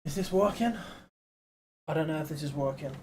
Is this working? I don't know if this is working.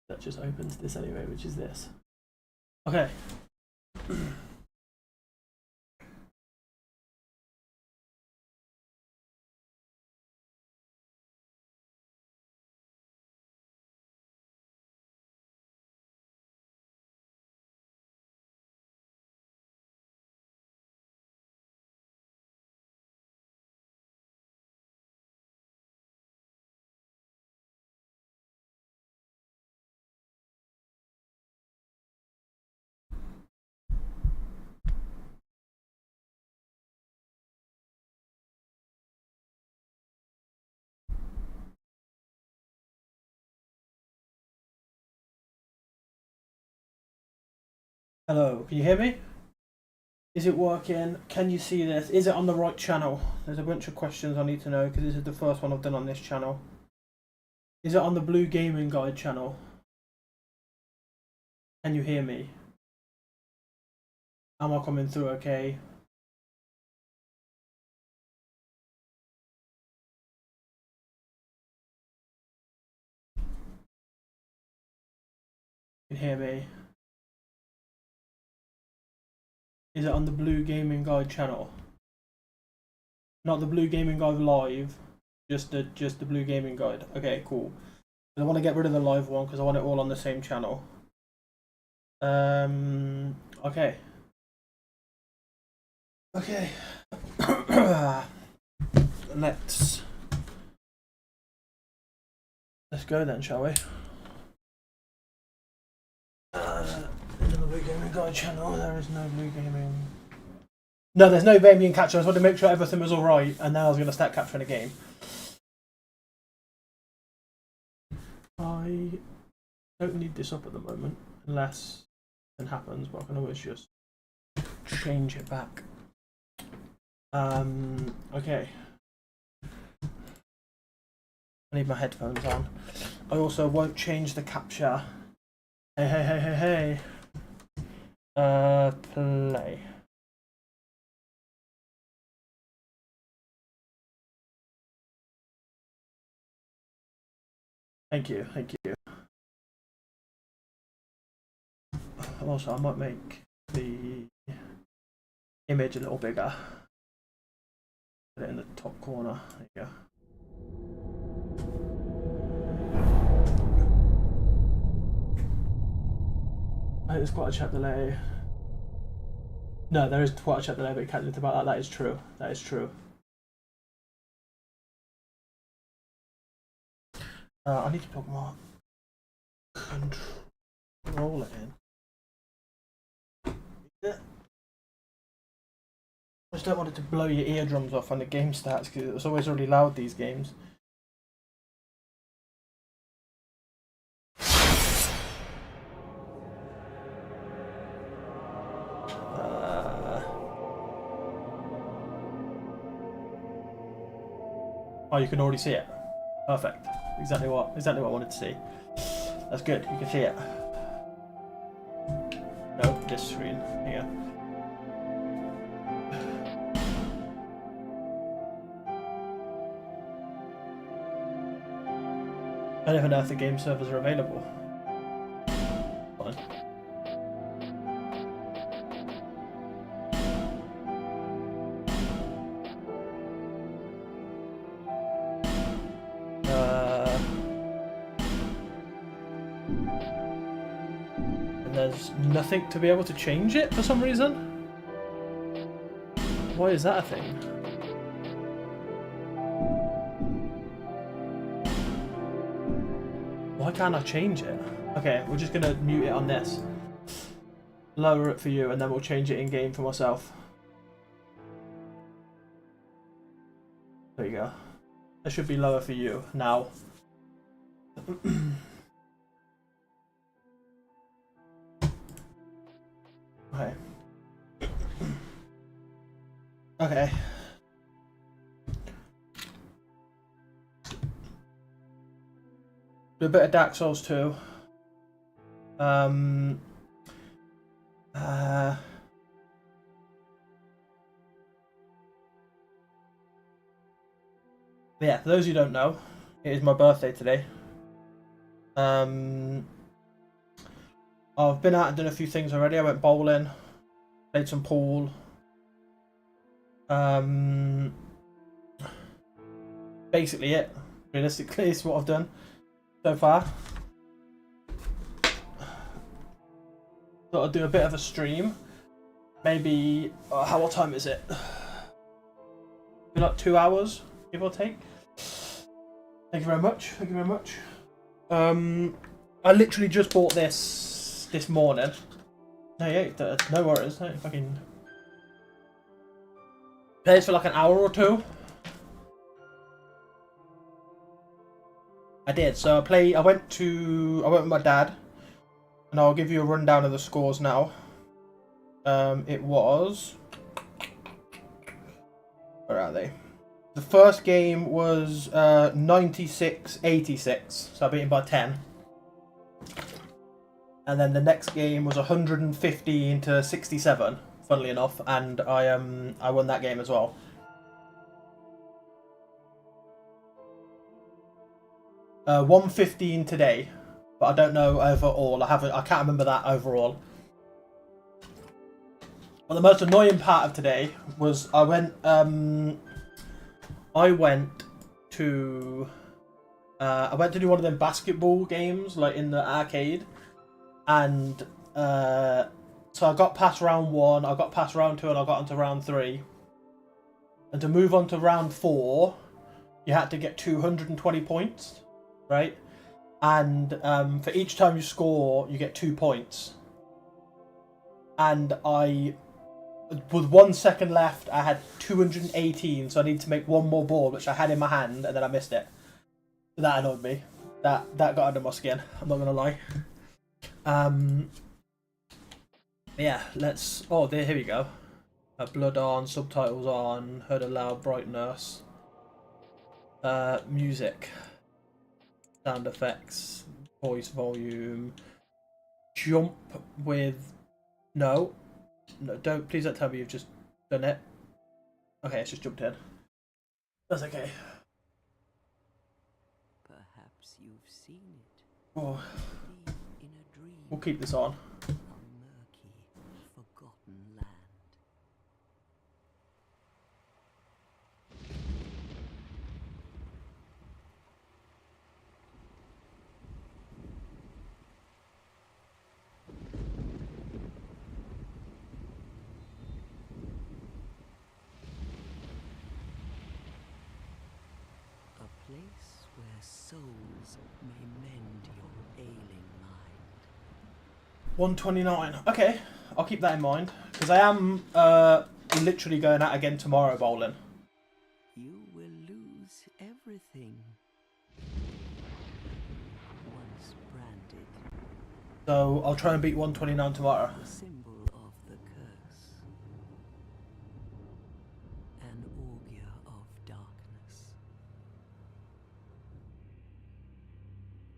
That just opens this anyway, which is this. Okay. Hello, can you hear me? Is it working? Can you see this? Is it on the right channel? There's a bunch of questions I need to know because this is the first one I've done on this channel. Is it on the Blue Gaming Guide channel? Can you hear me? Am I coming through okay? Can you hear me? Is it on the Blue Gaming Guide channel? Not the Blue Gaming Guide live, just the Blue Gaming Guide. Okay, cool. I want to get rid of the live one because I want it all on the same channel. Okay. Okay. let's go then, shall we? In the Blue Gaming Guide channel, there is no Blue Gaming. No, there's no Vamian capture. I just wanted to make sure everything was alright, and then I was going to start capturing a game. I don't need this up at the moment, unless something happens, but I can always just change it back. Okay. I need my headphones on. I also won't change the capture. Hey. Play. Thank you. Also, I might make the image a little bigger. Put it in the top corner. There you go. There's quite a chat delay. No, there is quite a chat delay, but you can't do anything about that. That is true. I need to plug my controller in. I just don't want it to blow your eardrums off when the game starts because it's always really loud, these games. Oh, you can already see it. Perfect. Exactly what I wanted to see. That's good. You can see it. No, this screen. Here. I don't even know if the game servers are available. Fine. And there's nothing to be able to change it for some reason. Why is that a thing? Why can't I change it? Okay, we're just gonna mute it on this. Lower it for you, and then we'll change it in game for myself. There you go. It should be lower for you now. Okay. Okay. Do a bit of Dark Souls 2. Yeah, for those who don't know, it is my birthday today. I've been out and done a few things already. I went bowling, played some pool. Basically it. Realistically, is what I've done so far. Thought I'd do a bit of a stream. Maybe, what time is it? Been like 2 hours, give or take. Thank you very much. Thank you very much. I literally just bought this morning. No, yeah, no worries. No, fucking plays for like an hour or two. I did. So I went with my dad, and I'll give you a rundown of the scores now. It was, where are they? The first game was 96-86, so I beat him by 10. And then the next game was 115-67, funnily enough, and I won that game as well. Uh, 115 today, but I don't know overall. I can't remember that overall. But the most annoying part of today was I went to do one of them basketball games, like in the arcade, and so I got past round 1, I got past round 2, and I got onto round 3. And to move on to round 4, you had to get 220 points, right? And for each time you score, you get 2 points. And with 1 second left, I had 218, so I need to make one more ball, which I had in my hand, and then I missed it. That annoyed me. That got under my skin, I'm not gonna lie. Yeah, let's... Oh, here we go. Blood on, subtitles on, heard a loud brightness. Music. Sound effects. Voice volume. Jump with... No, don't. Please don't tell me you've just done it. Okay, it's just jumped in. That's okay. Perhaps you've seen it. Oh. In a dream. We'll keep this on. A murky, forgotten land. A place where souls may mend your ailing mind. 129. Okay, I'll keep that in mind because I am literally going out again tomorrow bowling. You will lose everything. Once branded. So I'll try and beat 129 tomorrow. The symbol of the curse. An augur of darkness.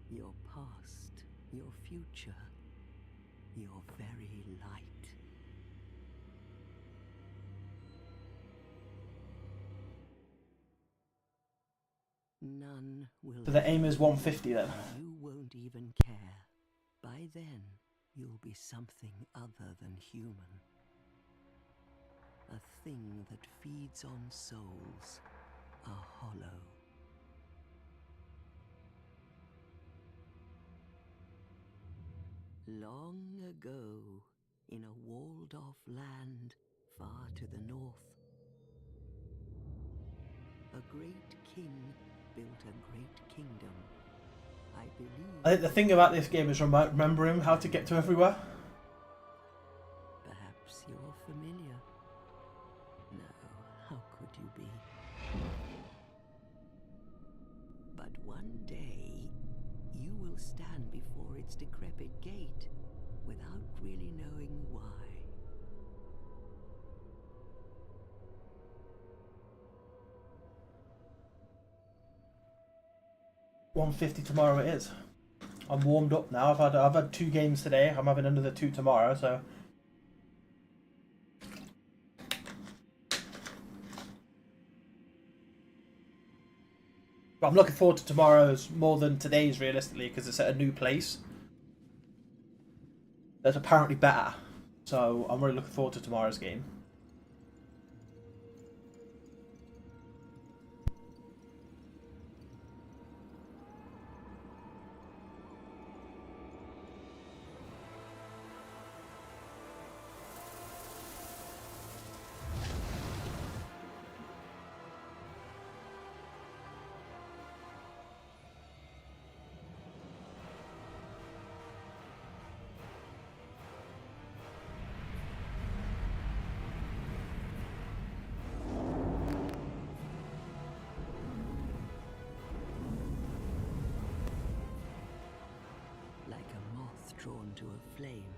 your past, your future, your very light. None will. So the aim is 150 then. You won't even care. By then, you'll be something other than human. A thing that feeds on souls. A hollow. Long ago, in a walled-off land far to the north, a great king built a great kingdom. I believe... I think the thing about this game is remembering how to get to everywhere. Perhaps you're familiar. No, how could you be? But one day, you will stand before its decrepit gate without really knowing why. $150 tomorrow it is. I'm warmed up now. I've had 2 games today. I'm having another 2 tomorrow, so but I'm looking forward to tomorrow's more than today's, realistically, because it's at a new place that's apparently better. So I'm really looking forward to tomorrow's game. Like a moth drawn to a flame,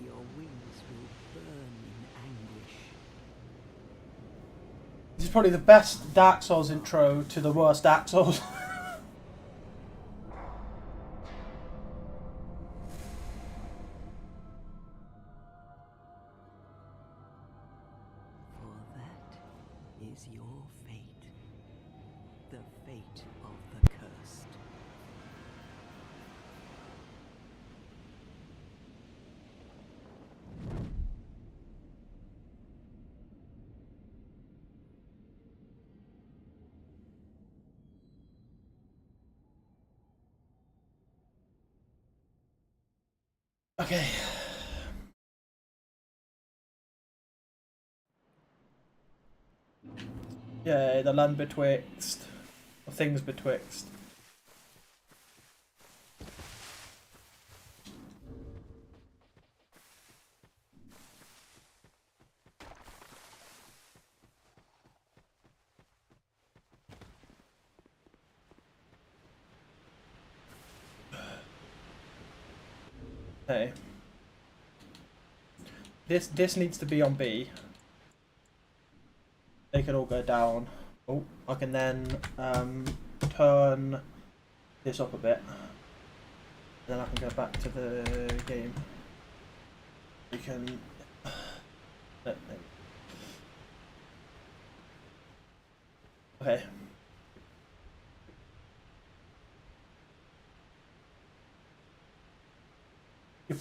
your wings will burn in anguish. This is probably the best Dark Souls intro to the worst Dark Souls. For that is your fate. The fate of the cursed. Okay. Yeah, the land betwixt, or things betwixt. Okay. This needs to be on B. They can all go down. Oh, I can then turn this up a bit. Then I can go back to the game. We can. Okay. You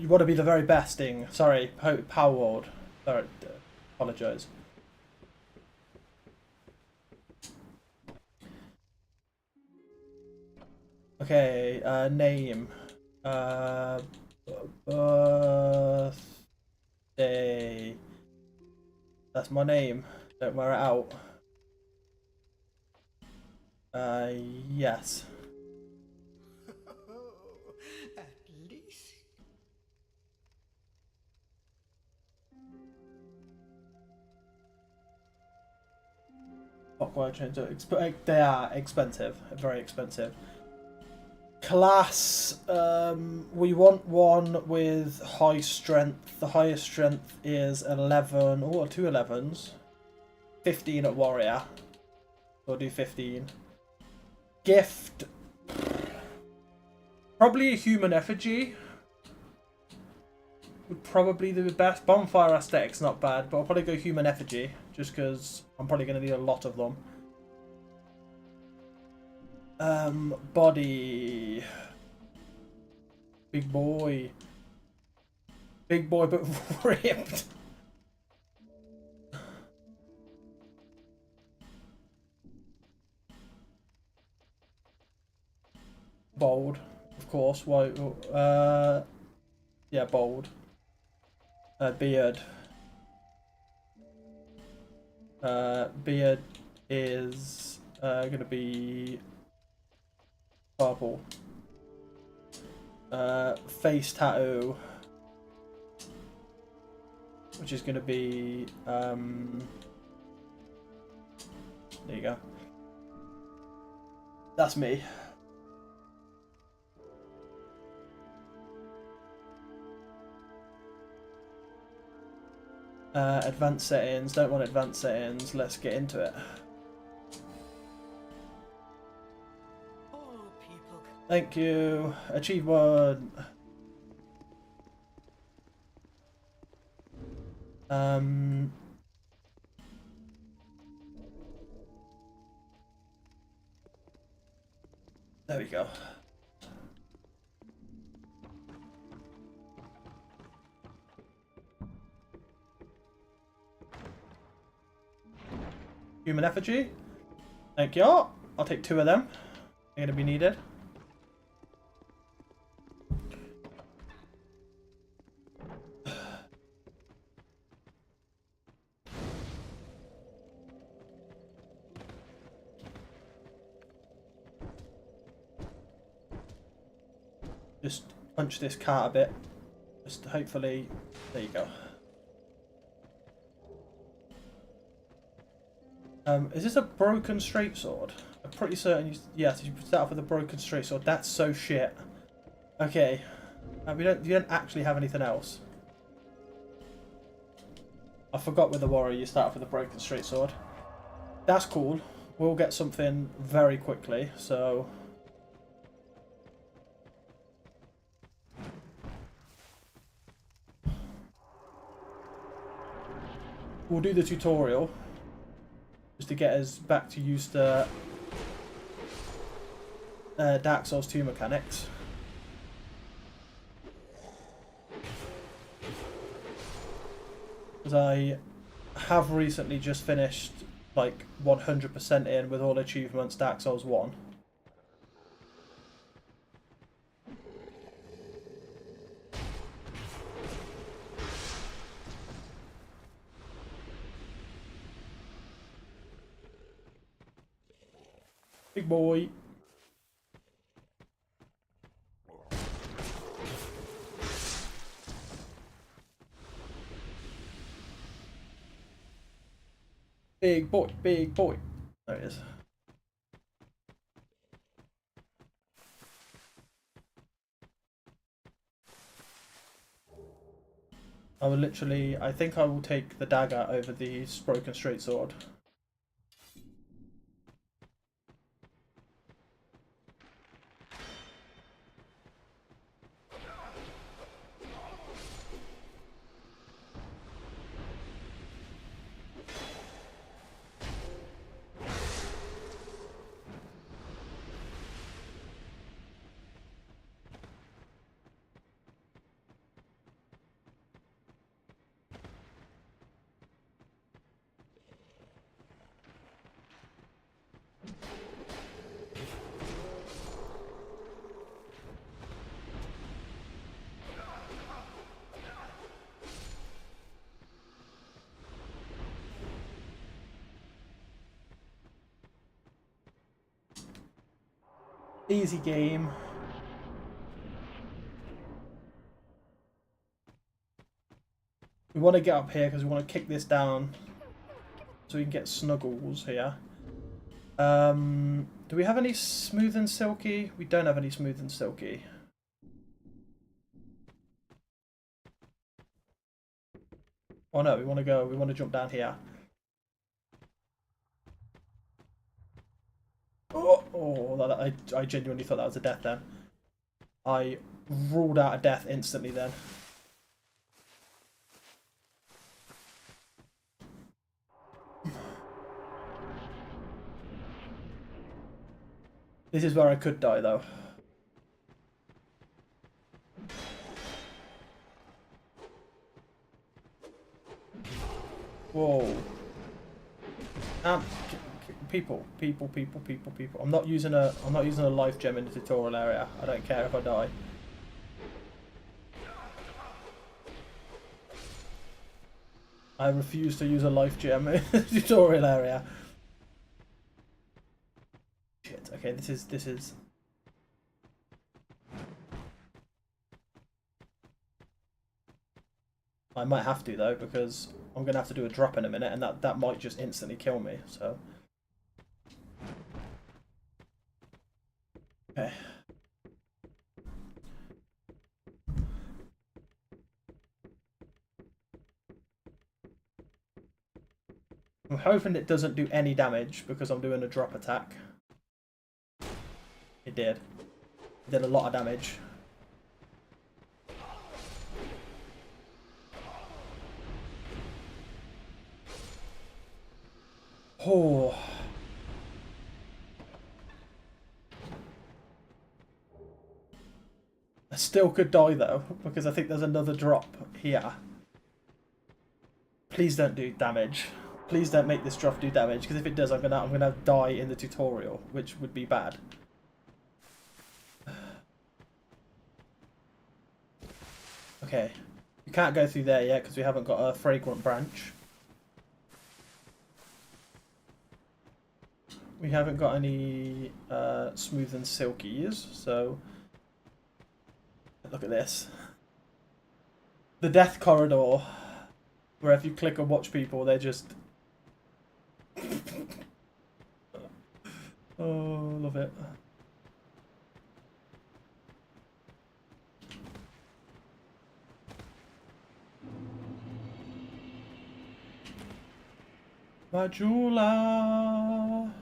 want to be the very best thing. Sorry, Power Ward. Sorry, apologise. Okay, name. Birthday. That's my name. Don't wear it out. Yes. At least. Clockwise change. They are expensive. Very expensive. Class. We want one with high strength. The highest strength is 11. Oh, 2 11s. 15 at warrior. We'll do 15. Gift. Probably a human effigy. Would probably be the best. Bonfire aesthetic's not bad, but I'll probably go human effigy. Just because I'm probably going to need a lot of them. Body. Big boy. Big boy, but ripped. Bold, of course. White. Yeah, bold. Beard. Beard is gonna be purple. Face tattoo, which is gonna be there you go. That's me. Advanced settings. Don't want advanced settings. Let's get into it. Thank you. Achieve one. There we go. Human effigy. Thank you. I'll take 2 of them. They're gonna be needed. Just punch this cart a bit. Just hopefully, there you go. Is this a broken straight sword? I'm pretty certain yes, you start off with a broken straight sword. That's so shit. Okay. You don't actually have anything else. I forgot with the warrior you start off with a broken straight sword. That's cool. We'll get something very quickly, so... We'll do the tutorial. Just to get us back to used to Dark Souls 2 mechanics. Because I have recently just finished like 100% in with all achievements Dark Souls 1. Big boy. Big boy, big boy. There it is. I will literally, I think I will take the dagger over the broken straight sword. Easy game. We want to get up here because we want to kick this down so we can get Snuggles here. Do we have any smooth and silky? We don't have any smooth and silky. Oh no, we want to jump down here. I genuinely thought that was a death then. I ruled out a death instantly then. This is where I could die though. Whoa. People. I'm not using a life gem in the tutorial area. I don't care if I die. I refuse to use a life gem in the tutorial area. Shit. Okay, this is. I might have to though, because I'm gonna have to do a drop in a minute, and that might just instantly kill me. So. Okay. I'm hoping it doesn't do any damage because I'm doing a drop attack. It did. It did a lot of damage. Oh. I still could die though, because I think there's another drop here. Please don't do damage. Please don't make this drop do damage, because if it does, I'm gonna die in the tutorial, which would be bad. Okay, you can't go through there yet because we haven't got a fragrant branch. We haven't got any smooth and silkies, so look at this. The death corridor, where if you click on watch people, they're just... Oh, love it. Majula.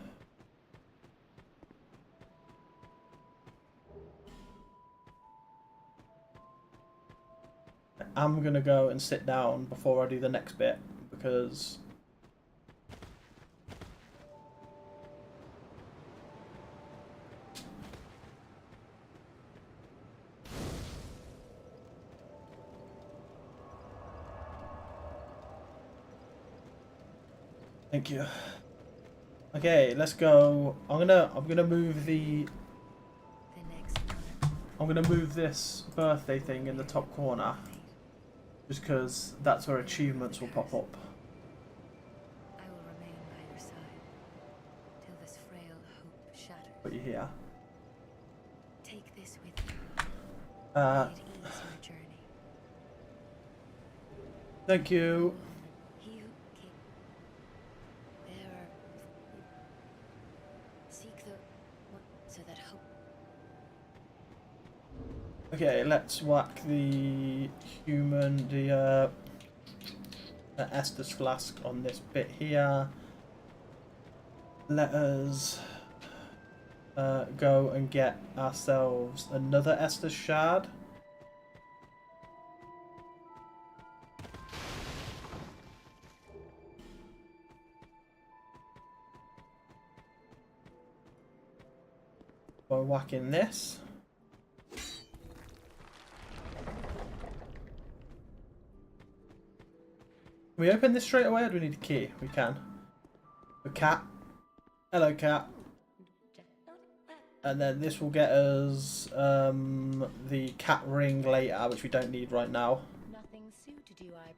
I'm gonna go and sit down before I do the next bit because thank you. Okay, let's go. I'm gonna move I'm gonna move this birthday thing in the top corner. Just because that's where achievements will pop up. I will remain by your side till this frail hope shatters. Put you here. Take this with you. May it ease your journey. Thank you. He who came bearer, seek the one so that hope. Okay, let's whack the human, the Estus flask on this bit here. Let us go and get ourselves another Estus shard. By whacking this. Can we open this straight away or do we need a key? We can. The cat. Hello, cat. And then this will get us the cat ring later, which we don't need right now. Nothing suited you, I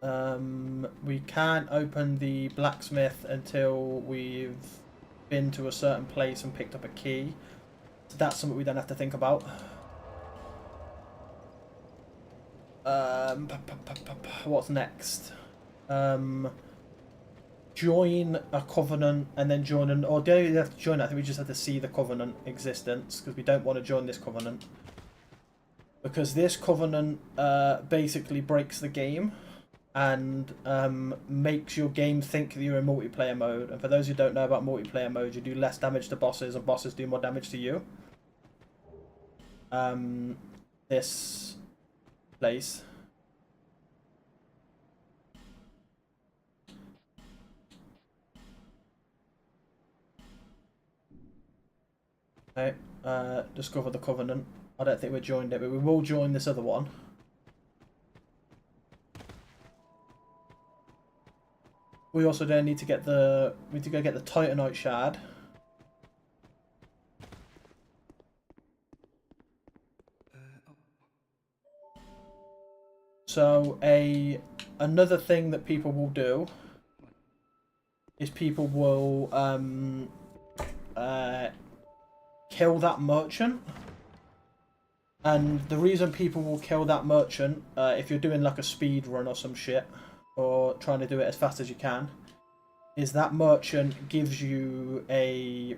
presume. We can't open the blacksmith until we've been to a certain place and picked up a key. So that's something we don't have to think about. What's next? Join a covenant and then join an... Or do you have to join? I think we just have to see the covenant existence because we don't want to join this covenant. Because this covenant basically breaks the game. and makes your game think that you're in multiplayer mode. And for those who don't know about multiplayer mode, you do less damage to bosses and bosses do more damage to you. This place. Okay, discover the Covenant. I don't think we joined it, but we will join this other one. We also then need to get the go get the Titanite shard. So another thing that people will do is people will kill that merchant. And the reason people will kill that merchant, if you're doing like a speed run or some shit, or trying to do it as fast as you can, is that merchant gives you he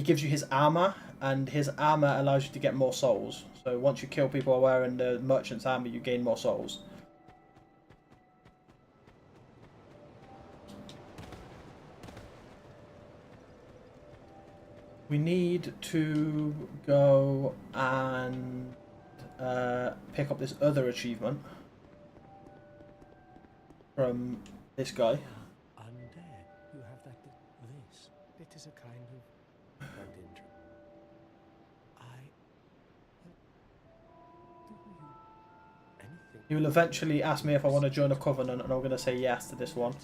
gives you his armor, and his armor allows you to get more souls. So once you kill people wearing the merchant's armor, you gain more souls. We need to go and pick up this other achievement from this guy. Undead. You have that. This. It is a kind of. And do you anything? He will eventually ask me if I want to join a covenant, and I'm going to say yes to this one.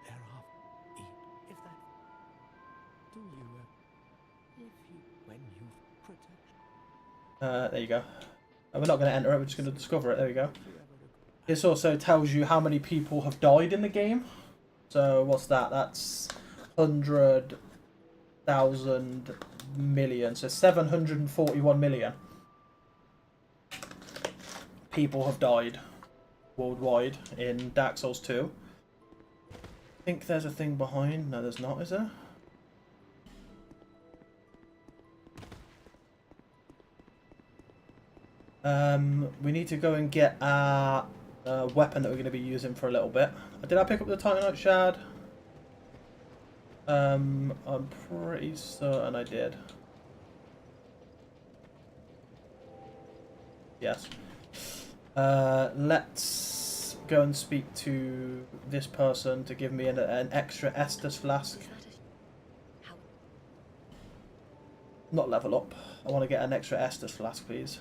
If that. Do you? If you when you protect. There you go. And we're not going to enter it. We're just going to discover it. There we go. This also tells you how many people have died in the game. So what's that? That's 100,000 million. So 741 million people have died worldwide in Dark Souls 2. I think there's a thing behind. No, there's not, is there? We need to go and get our weapon that we're going to be using for a little bit. Did I pick up the Titanite shard? I'm pretty certain I did. Yes. Let's go and speak to this person to give me an extra Estus flask. Not level up. I want to get an extra Estus flask, please.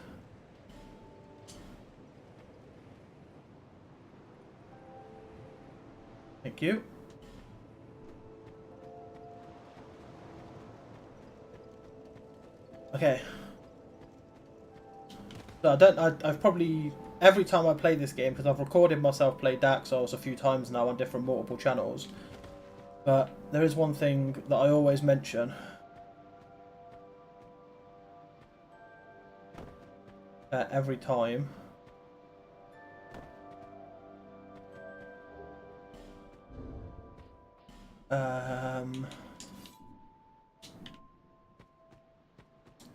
Thank you. Okay. So I've probably, every time I play this game, because I've recorded myself play Dark Souls a few times now on different multiple channels, but there is one thing that I always mention. Every time.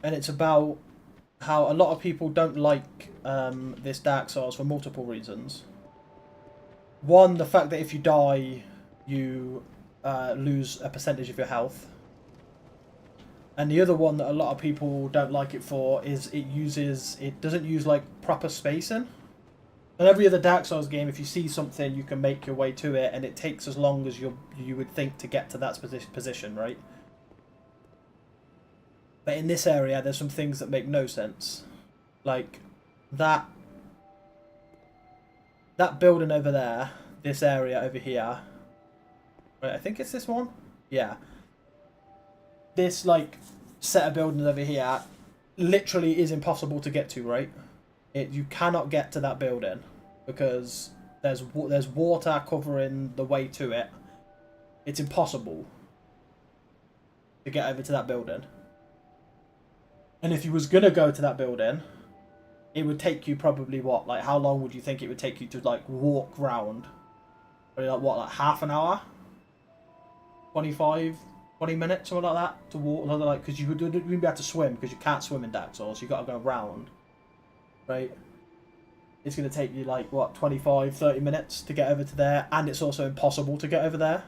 And it's about how a lot of people don't like this Dark Souls for multiple reasons. One, the fact that if you die, you lose a percentage of your health. And the other one that a lot of people don't like it for is it doesn't use like proper spacing. In every other Dark Souls game, if you see something, you can make your way to it, and it takes as long as you would think to get to that position, right? But in this area, there's some things that make no sense. Like, that building over there, this area over here. Right, I think it's this one? Yeah. This, like, set of buildings over here literally is impossible to get to, right? You cannot get to that building because there's water covering the way to it. It's impossible to get over to that building. And if you was gonna go to that building, it would take you probably what? Like, how long would you think it would take you to like walk round? Probably like what? Like half an hour? 20 minutes, something like that, to walk. Like, because you wouldn't be able to swim because you can't swim in Dark Souls. You got to go round, right? it's going to take you like, what, 25, 30 minutes to get over to there, and it's also impossible to get over there.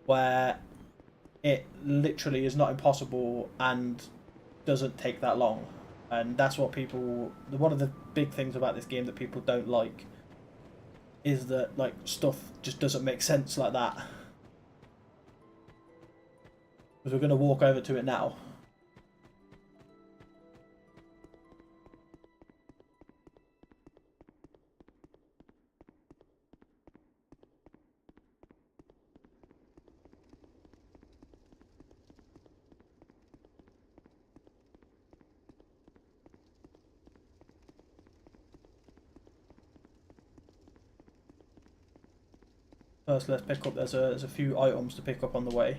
Where it literally is not impossible and doesn't take that long. And that's what people... One of the big things about this game that people don't like is that, like, stuff just doesn't make sense like that. Because we're going to walk over to it now. First, let's pick up. There's a few items to pick up on the way.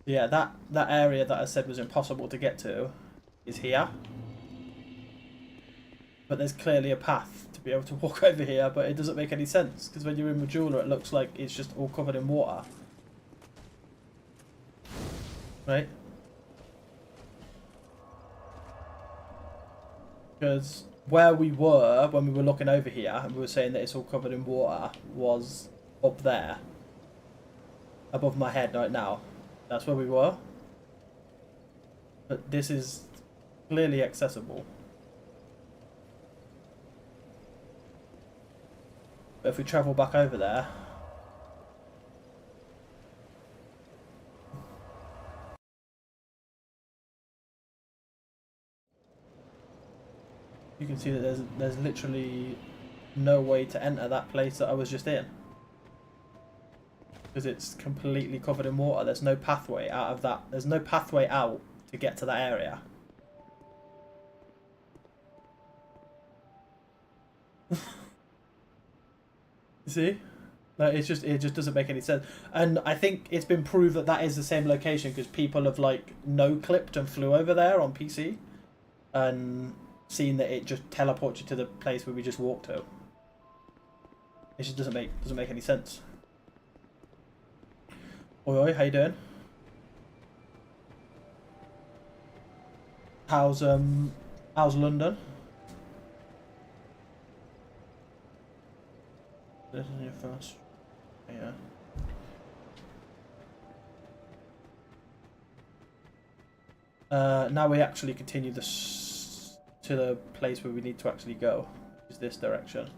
Yeah, that area that I said was impossible to get to is here. But there's clearly a path to be able to walk over here, but it doesn't make any sense, because when you're in Majula it looks like it's just all covered in water. Right? Because where we were when we were looking over here, and we were saying that it's all covered in water, was up there. Above my head right now. That's where we were. But this is clearly accessible. But if we travel back over there... you can see that there's literally no way to enter that place that I was just in. Because it's completely covered in water. There's no pathway out of that. There's no pathway out to get to that area. You see? Like, it just doesn't make any sense. And I think it's been proved that that is the same location because people have like no-clipped and flew over there on PC and seen that it just teleports you to the place where we just walked to. It just doesn't make any sense. Oi, oi, how you doing? How's London? This is your first. Yeah. Now we actually continue this to the place where we need to actually go. Is this direction?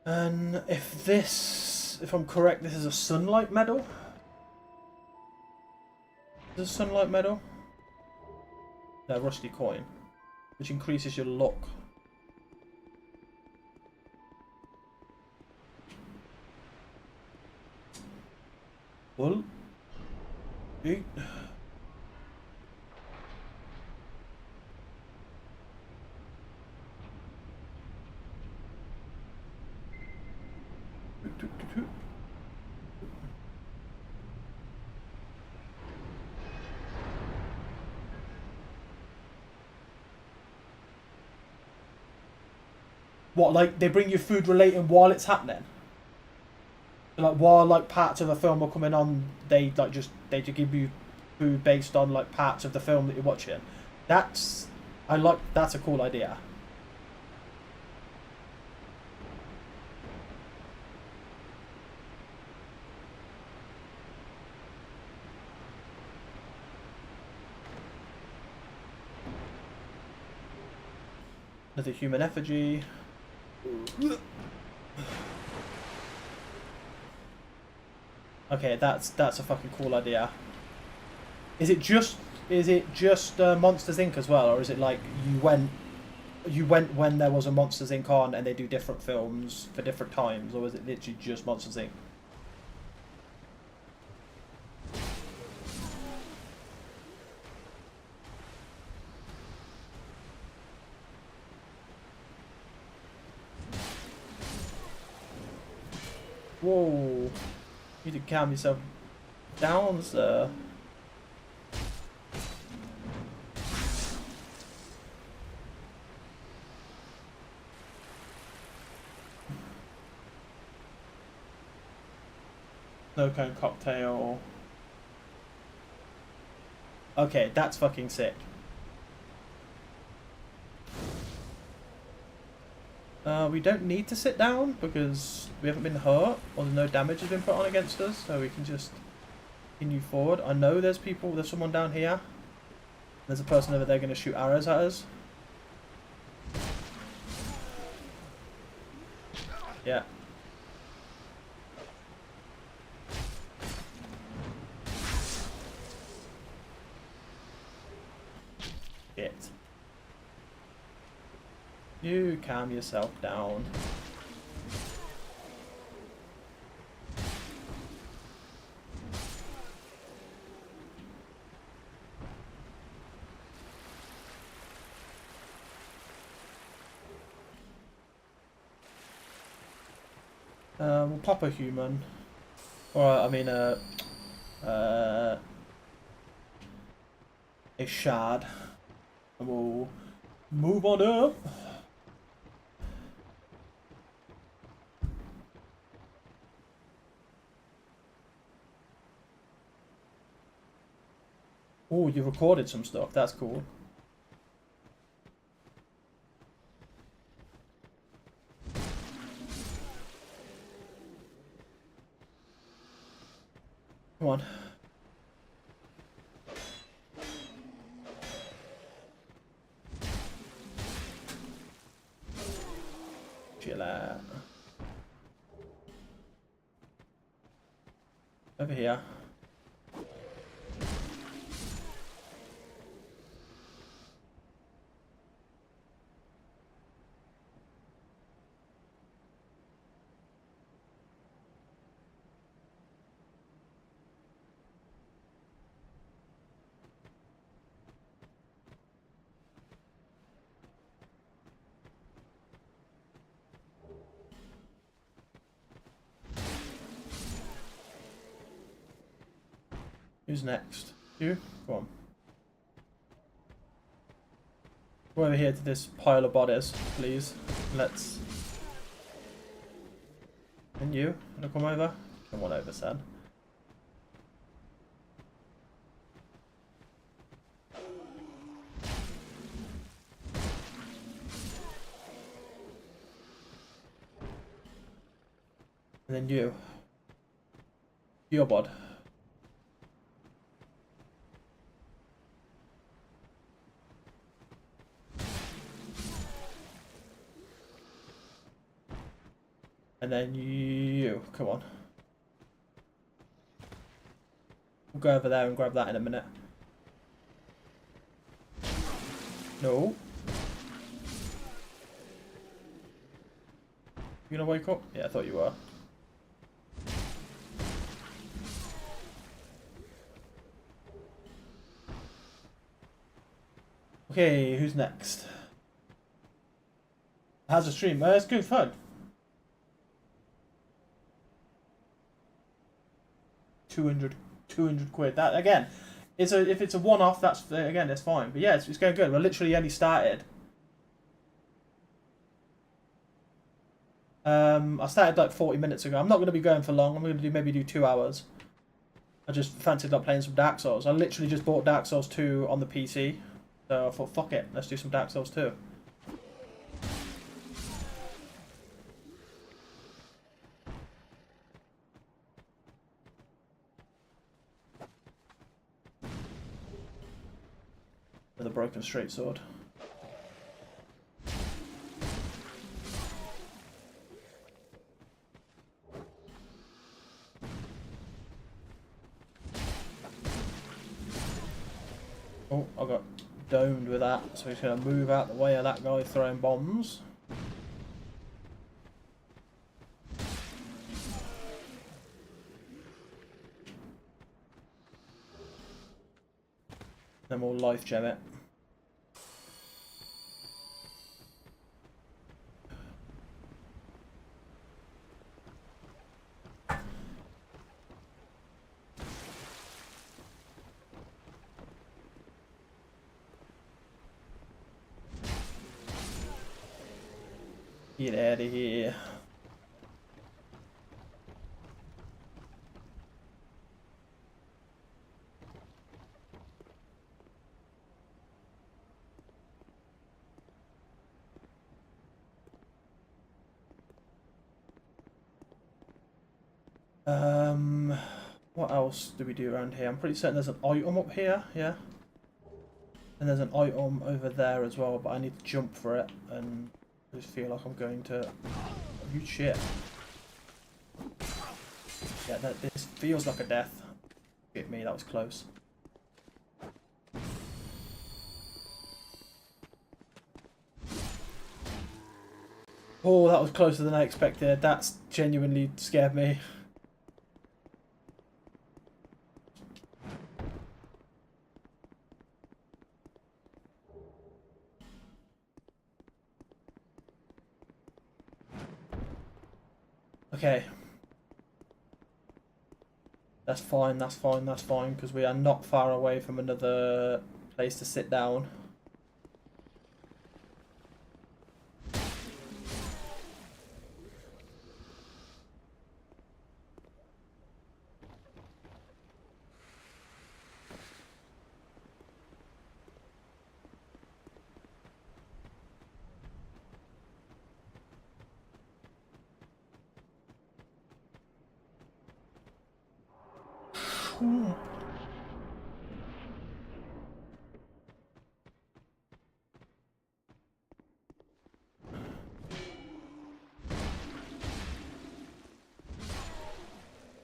And if I'm correct, this is a sunlight medal. Is this a sunlight medal? No, rusty coin, which increases your luck. Well, eat. What, like they bring you food relating while it's happening? Like while like parts of a film are coming on, they just give you food based on like parts of the film that you're watching. That's a cool idea. Another human effigy. Okay, that's a fucking cool idea. Is it just Monsters Inc. as well, or is it like you went you went when there was a Monsters Inc. on and they do different films for different times, or was it literally just Monsters Inc.? Whoa. You need to calm yourself down, sir. No cone cocktail. Okay, that's fucking sick. We don't need to sit down because we haven't been hurt or no damage has been put on against us, so we can just continue forward. I know there's people, there's someone down here. There's a person over there going to shoot arrows at us. Yeah. Shit. You calm yourself down. We'll pop a human. Or, I mean, a shard. And we'll move on up. Oh, you recorded some stuff. That's cool. Come on. Chill out. Over here. Who's next? You? Go on. Go over here to this pile of bodies, please. Let's... And you? Wanna come over? Come on over, son. And then you. Your bod. And then you, come on. We'll go over there and grab that in a minute. No. You gonna wake up? Yeah, I thought you were. Okay, who's next? How's the stream? It's good fun. 200 quid. That again, if it's a one-off, that's again, it's fine. But yeah, it's going good. We're literally only started. I started like 40 minutes ago. I'm not going to be going for long. I'm going to maybe do 2 hours. I just fancied up playing some Dark Souls. I literally just bought Dark Souls 2 on the PC. So I thought, fuck it, let's do some Dark Souls 2. With a broken straight sword. Oh, I got domed with that, so he's going to move out the way of that guy throwing bombs. Then we'll life gem it. Get out of here. What else do we do around here? I'm pretty certain there's an item up here, yeah. And there's an item over there as well, but I need to jump for it, and I just feel like I'm going to... Oh, shit. Yeah, this feels like a death. Get me, that was close. Oh, that was closer than I expected. That's genuinely scared me. Okay. That's fine, that's fine, that's fine, because we are not far away from another place to sit down.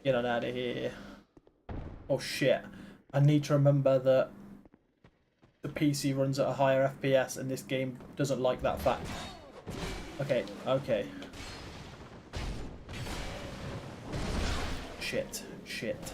Get on out of here. Oh shit. I need to remember that the PC runs at a higher FPS and this game doesn't like that fact. Okay, okay. Shit, shit.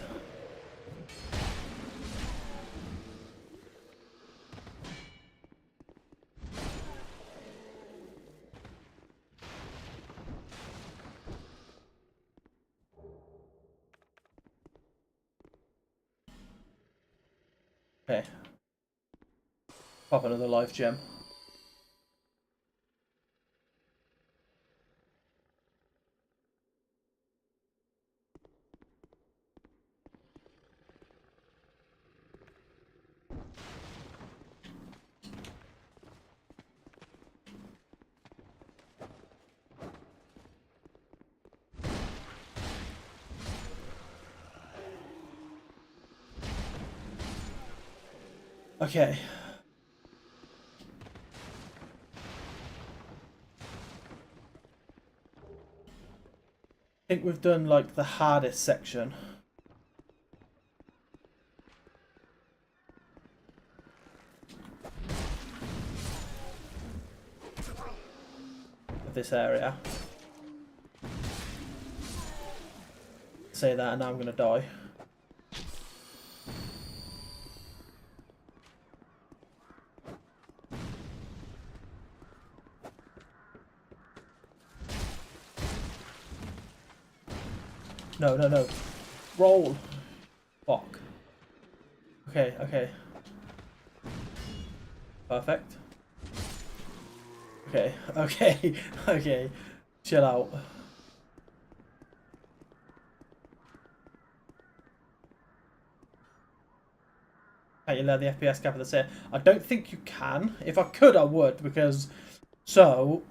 Okay. Pop another life gem. Okay. I think we've done like the hardest section. Of this area. Say that and now I'm gonna die. No, no, no. Roll. Fuck. Okay, okay. Perfect. Okay, okay, okay. Chill out. Can't you lower the FPS cap of this here? I don't think you can. If I could, I would, because... So,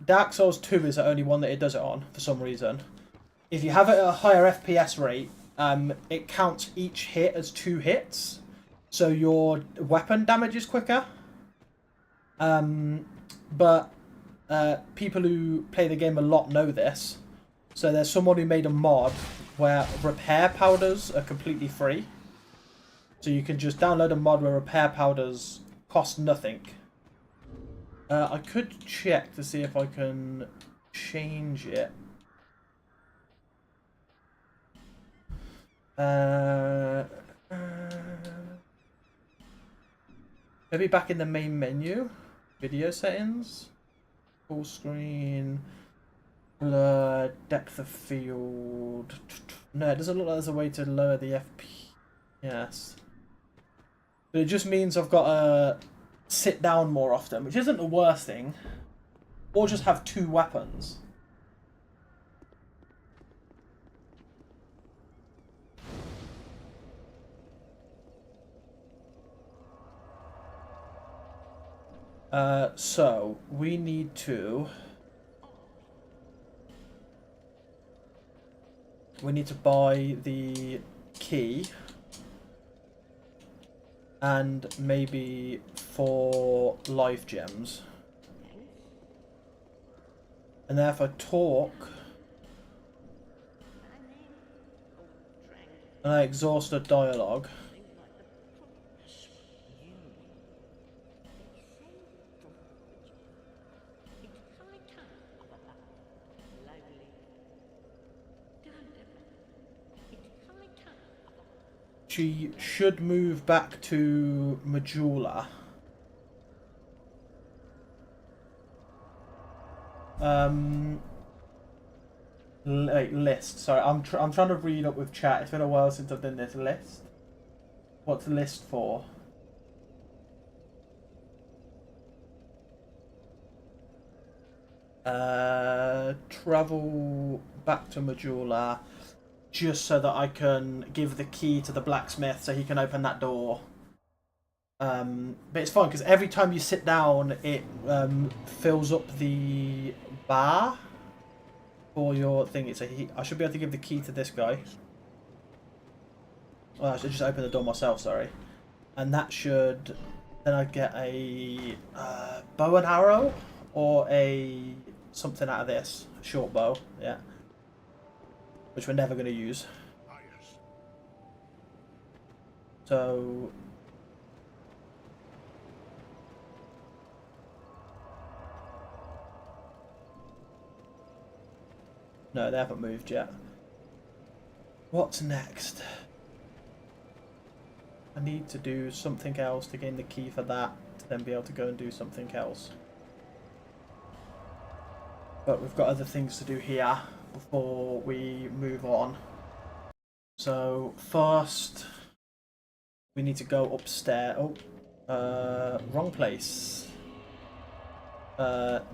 Dark Souls 2 is the only one that it does it on, for some reason. If you have it at a higher FPS rate, it counts each hit as 2 hits, so your weapon damage is quicker. But people who play the game a lot know this. So there's someone who made a mod where repair powders are completely free. So you can just download a mod where repair powders cost nothing. I could check to see if I can change it. Maybe back in the main menu, video settings, full screen, blur, depth of field. No, it doesn't look like there's a way to lower the FPS. But it just means I've got to sit down more often, which isn't the worst thing. Or just have two weapons. So we need to buy the key and maybe 4 life gems. And then if I talk and I exhaust the dialogue, she should move back to Majula. List. Sorry, I'm trying to read up with chat. It's been a while since I've done this. List. What's list for? Travel back to Majula, just so that I can give the key to the blacksmith so he can open that door. But it's fine because every time you sit down, it fills up the bar for your thing. I should be able to give the key to this guy. Oh, I should just open the door myself. Sorry, and that should. Then I get a bow and arrow or a something out of this short bow. Yeah, which we're never going to use. So. No, they haven't moved yet. What's next? I need to do something else to gain the key for that, to then be able to go and do something else. But we've got other things to do here before we move on. So first, we need to go upstairs. Oh, wrong place.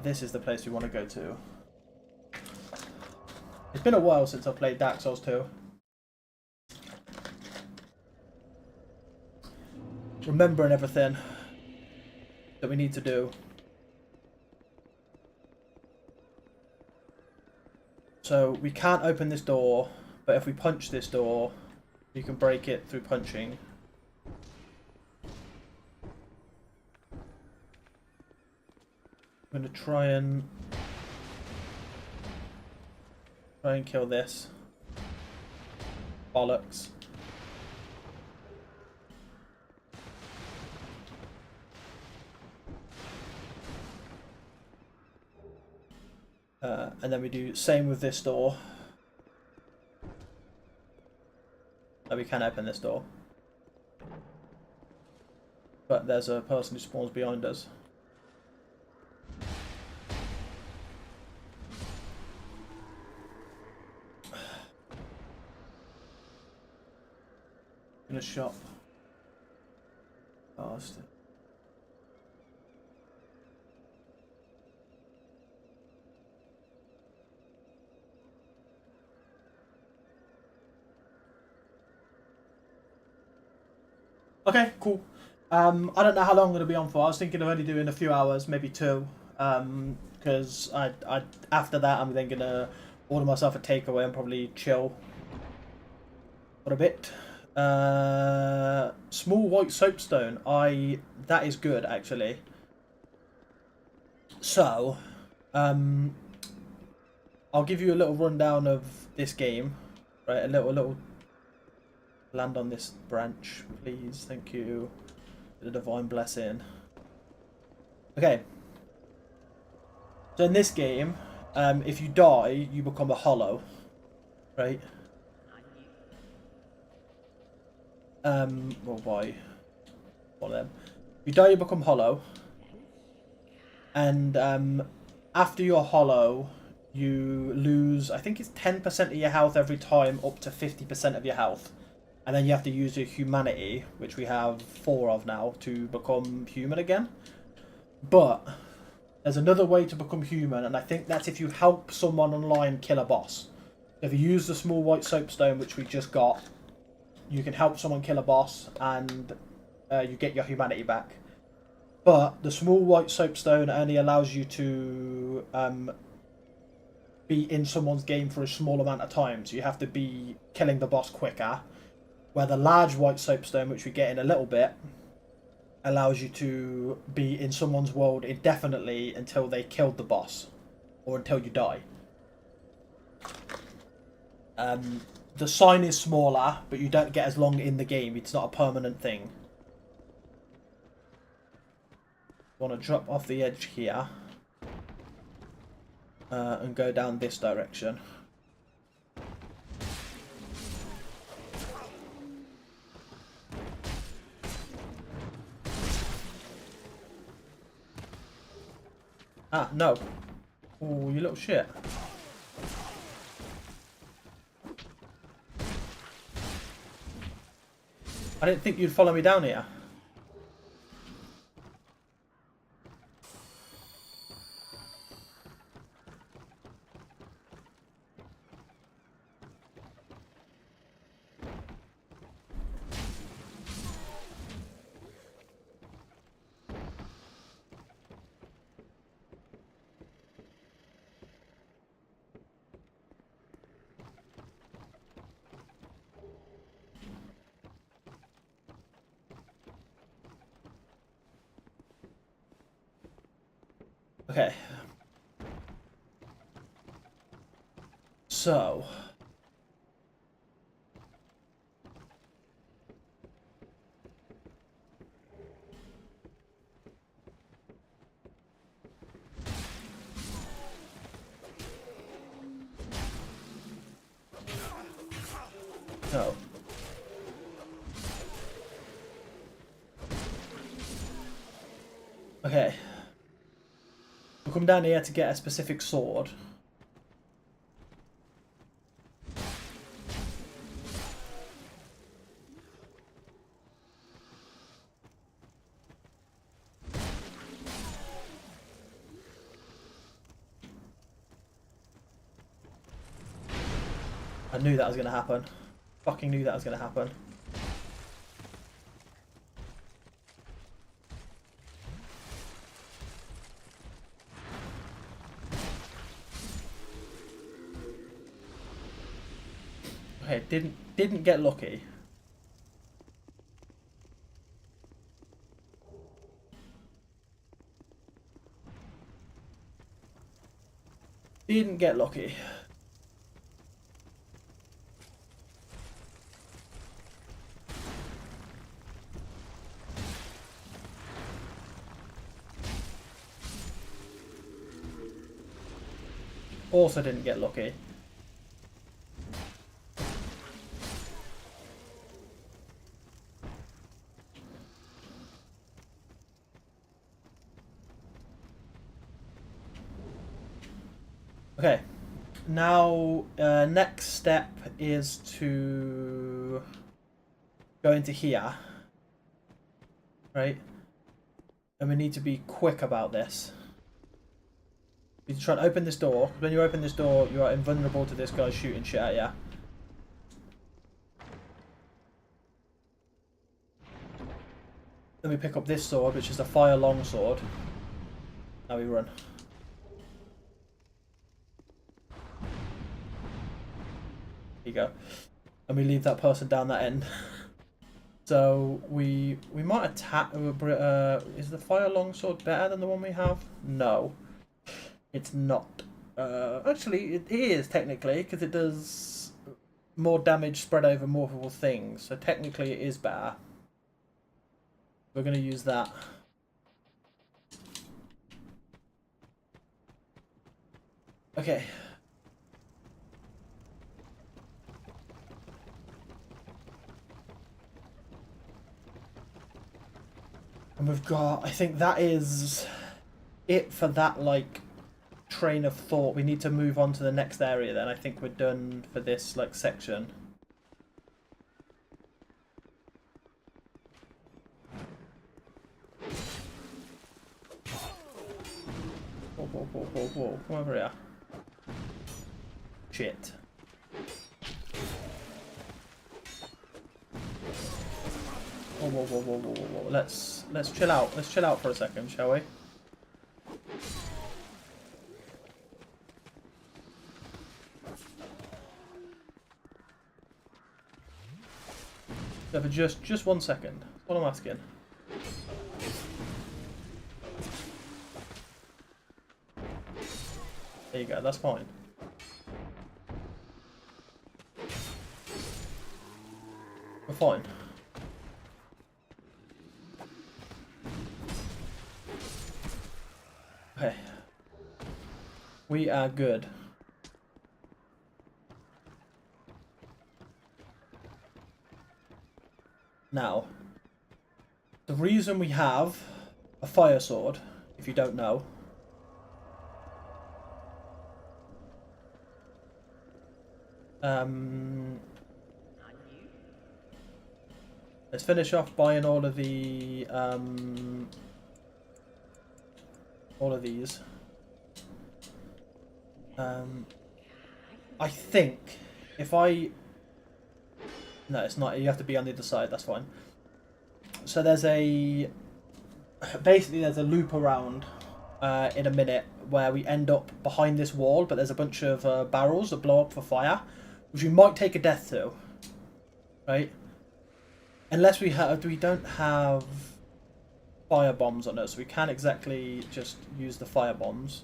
This is the place we want to go to. It's been a while since I played Dark Souls 2. Remembering everything that we need to do. So we can't open this door, but if we punch this door, you can break it through punching. I'm going to try and kill this. Bollocks. And then we do same with this door. Oh, we can open this door. But there's a person who spawns behind us. In a shop. Oh, okay, cool. I don't know how long I'm going to be on for. I was thinking of only doing a few hours, maybe 2. Because after that I'm then going to order myself a takeaway and probably chill for a bit. Small white soapstone. That is good actually. So, I'll give you a little rundown of this game, right? A little land on this branch, please. Thank you. The divine blessing. Okay. So in this game, if you die, you become a hollow, right? Well, why? One of them. If you die, you become hollow, and after you're hollow, you lose. I think it's 10% of your health every time, up to 50% of your health, and then you have to use your humanity, which we have 4 of now, to become human again. But there's another way to become human, and I think that's if you help someone online kill a boss. If you use the small white soapstone, which we just got, you can help someone kill a boss, and you get your humanity back. But the small white soapstone only allows you to be in someone's game for a small amount of time, so you have to be killing the boss quicker. Where the large white soapstone, which we get in a little bit, allows you to be in someone's world indefinitely until they killed the boss, or until you die. The sign is smaller, but you don't get as long in the game. It's not a permanent thing. I want to drop off the edge here and go down this direction. Ah, no. Oh, you little shit. I didn't think you'd follow me down here. Okay. So. No. Okay. We'll come down here to get a specific sword. I knew that was going to happen. Fucking knew that was going to happen. Okay, didn't get lucky. Didn't get lucky. Also didn't get lucky. Okay. Now, next step is to go into here. Right? And we need to be quick about this. You try to open this door. When you open this door, you are invulnerable to this guy shooting shit at you. Then we pick up this sword, which is the fire long sword. Now we run. There you go. And we leave that person down that end. So we might attack. Is the fire long sword better than the one we have? No. It's not. Actually, it is technically, because it does more damage spread over multiple things. So technically it is better. We're going to use that. Okay. And we've got, I think that is it for that, like, train of thought. We need to move on to the next area then. I think we're done for this, like, section. Whoa, whoa, whoa, whoa, whoa. Come over here. Shit. Whoa, whoa, whoa, whoa, whoa, whoa. Let's chill out. Let's chill out for a second, shall we? So for just 1 second. That's what I'm asking. There you go, that's fine. We're fine. Okay. We are good. Now, the reason we have a fire sword, if you don't know, let's finish off buying all of the all of these. I think if I... No, it's not. You have to be on the other side. That's fine. So there's a... Basically, there's a loop around in a minute where we end up behind this wall, but there's a bunch of barrels that blow up for fire, which we might take a death to. Right? Unless we don't have fire bombs on us. We can't exactly just use the fire bombs.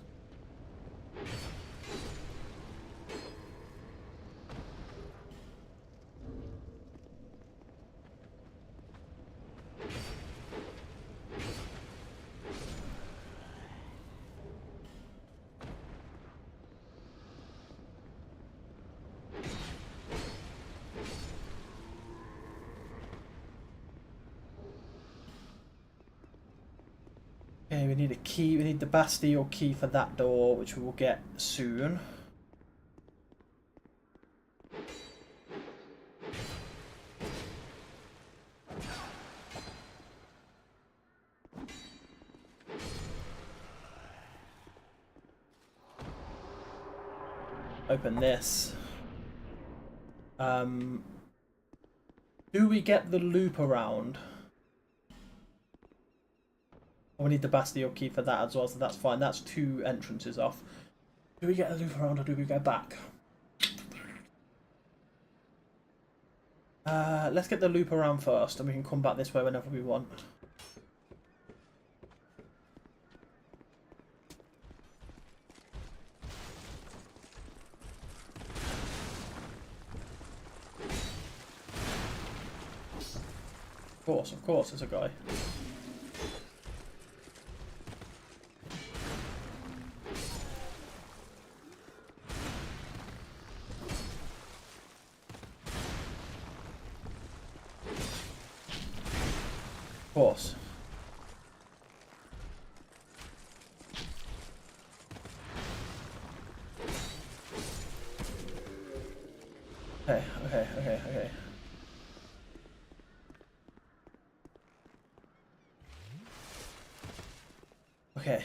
Okay, we need a key. We need the Bastille key for that door, which we will get soon. Open this. Do we get the loop around? Oh, we need the Bastille key for that as well, so that's fine. That's 2 entrances off. Do we get a loop around or do we go back? Let's get the loop around first, and we can come back this way whenever we want. Of course, there's a guy. Of course. Okay. Okay.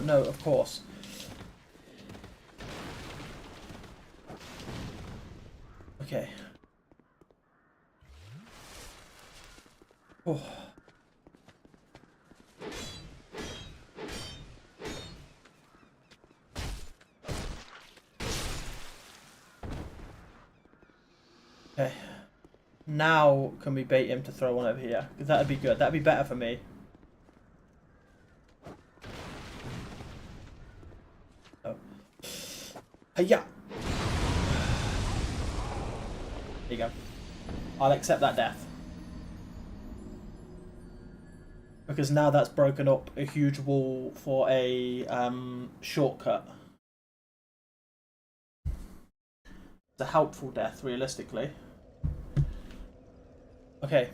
No, of course. Okay. Oh. Okay. Now can we bait him to throw one over here? Because that'd be good. That'd be better for me. Oh. Yeah. There you go. I'll accept that death. Because now that's broken up a huge wall for a shortcut. It's a helpful death, realistically. Okay.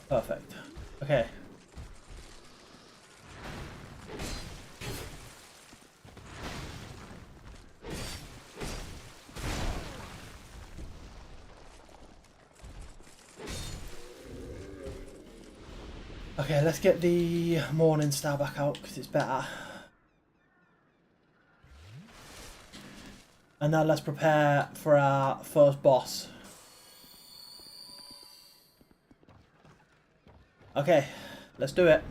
Perfect. Okay. Okay, let's get the Morning Star back out because it's better. And now let's prepare for our first boss. Okay, let's do it.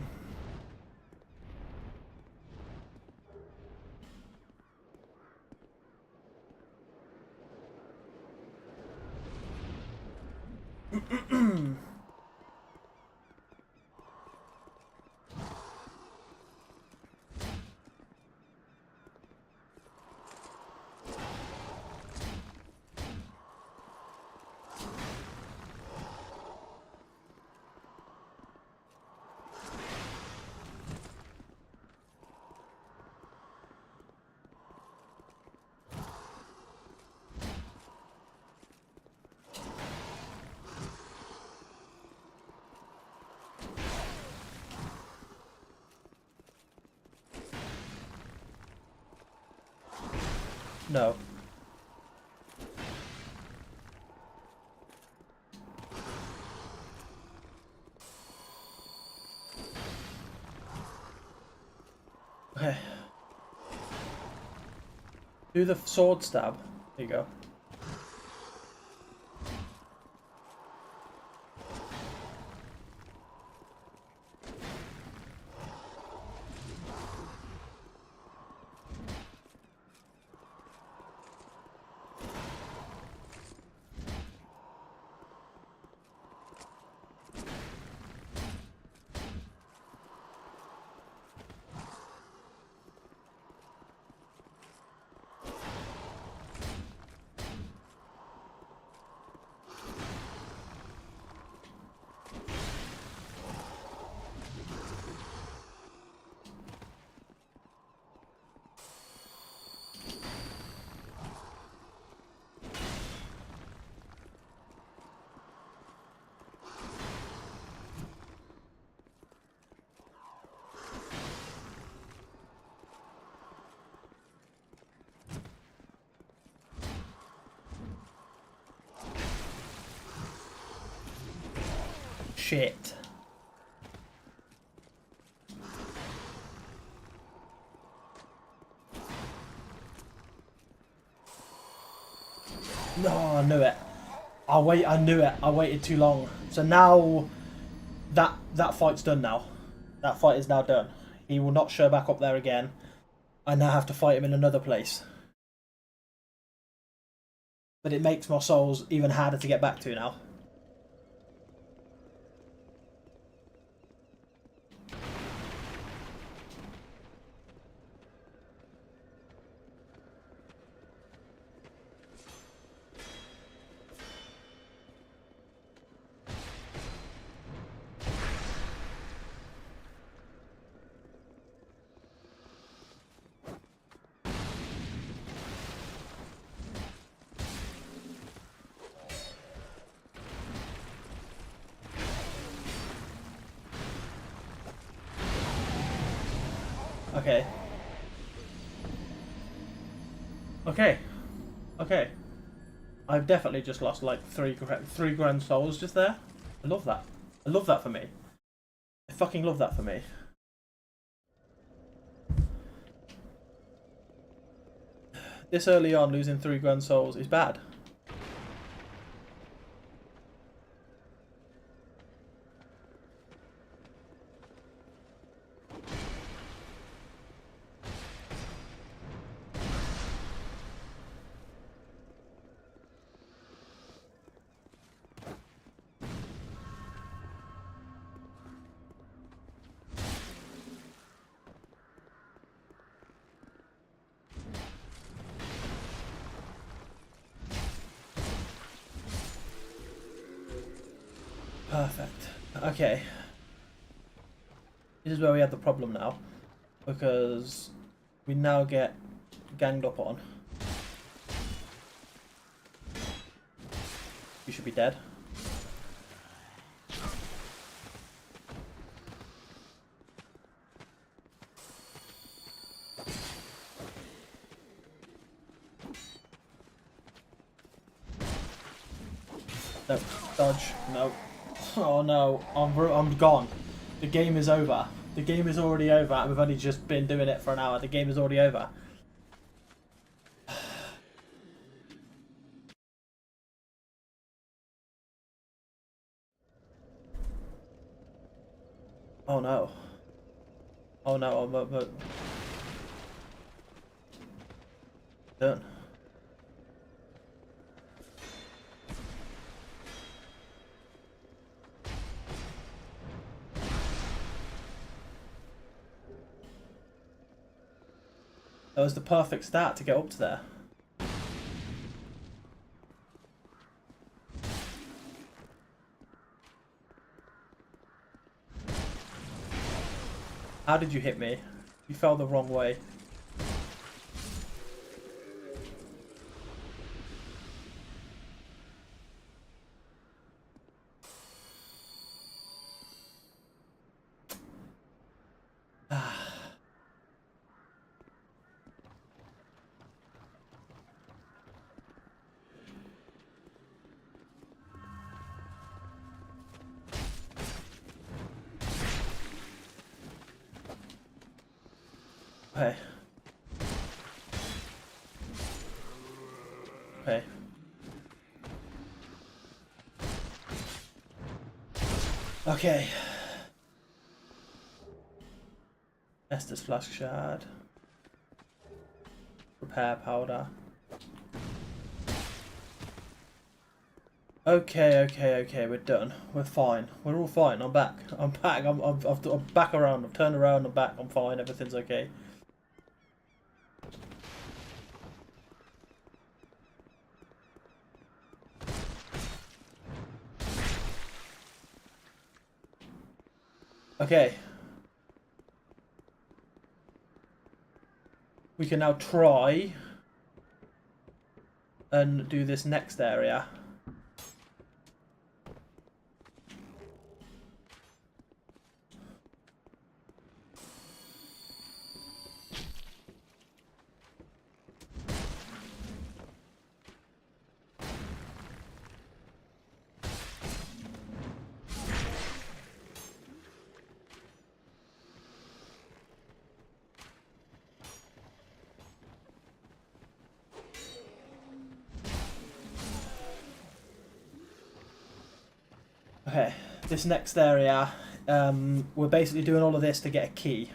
No. Okay. Do the sword stab. There you go. Shit. No, I knew it. I knew it. I waited too long. So now that fight's done now. That fight is now done. He will not show back up there again. I now have to fight him in another place. But it makes my souls even harder to get back to now. Okay. Okay. Okay. I've definitely just lost like three grand souls just there. I love that. I love that for me. I fucking love that for me. This early on, losing 3 grand souls is bad. Perfect. Okay. This is where we have the problem now. Because we now get ganged up on. You should be dead. No, dodge. No. Oh no, I'm gone. The game is over. The game is already over. We've only just been doing it for an hour. The game is already over. Oh no. Oh no, I'm done. That was the perfect start to get up to there. How did you hit me? You fell the wrong way. Okay. Okay. Okay. Estus flask shard. Repair powder. Okay, we're done. We're fine. We're all fine. I'm back. I'm back. I'm back around. I've turned around. I'm back. I'm fine. Everything's okay. Okay. We can now try and do this next area. Okay, this next area, we're basically doing all of this to get a key.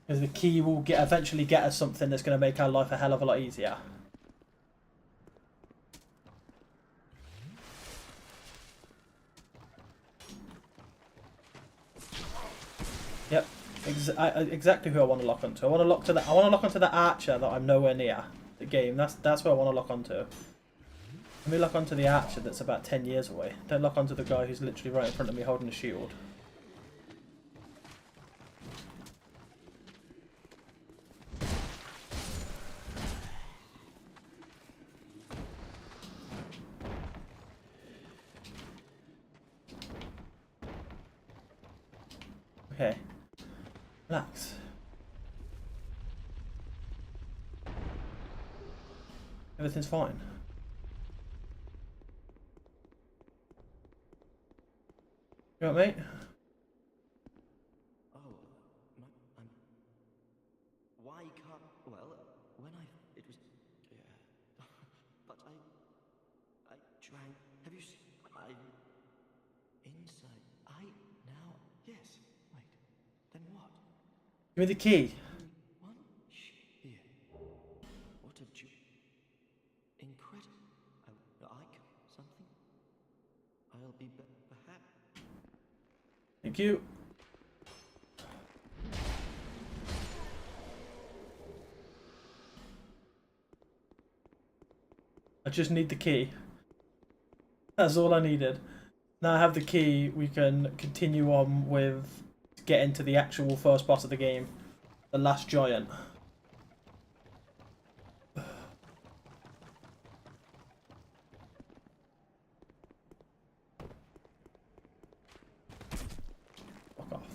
Because the key will eventually get us something that's going to make our life a hell of a lot easier. Yep, exactly who I want to lock onto. I want to lock onto the archer that I'm nowhere near the game. That's who I want to lock onto. Let me lock onto the archer that's about 10 years away. Don't lock onto the guy who's literally right in front of me holding a shield. Okay. Relax. Everything's fine. You all right, mate? Oh, no, why can't... Well, when it was... Yeah. But I drank... Have you seen... Inside... Now... Yes. Wait. Then what? Give me the key. One? Here. What a incredible... Something? I'll be perhaps... Thank you. I just need the key. That's all I needed. Now I have the key, we can continue on with getting to the actual first boss of the game. The last giant. Fuck off.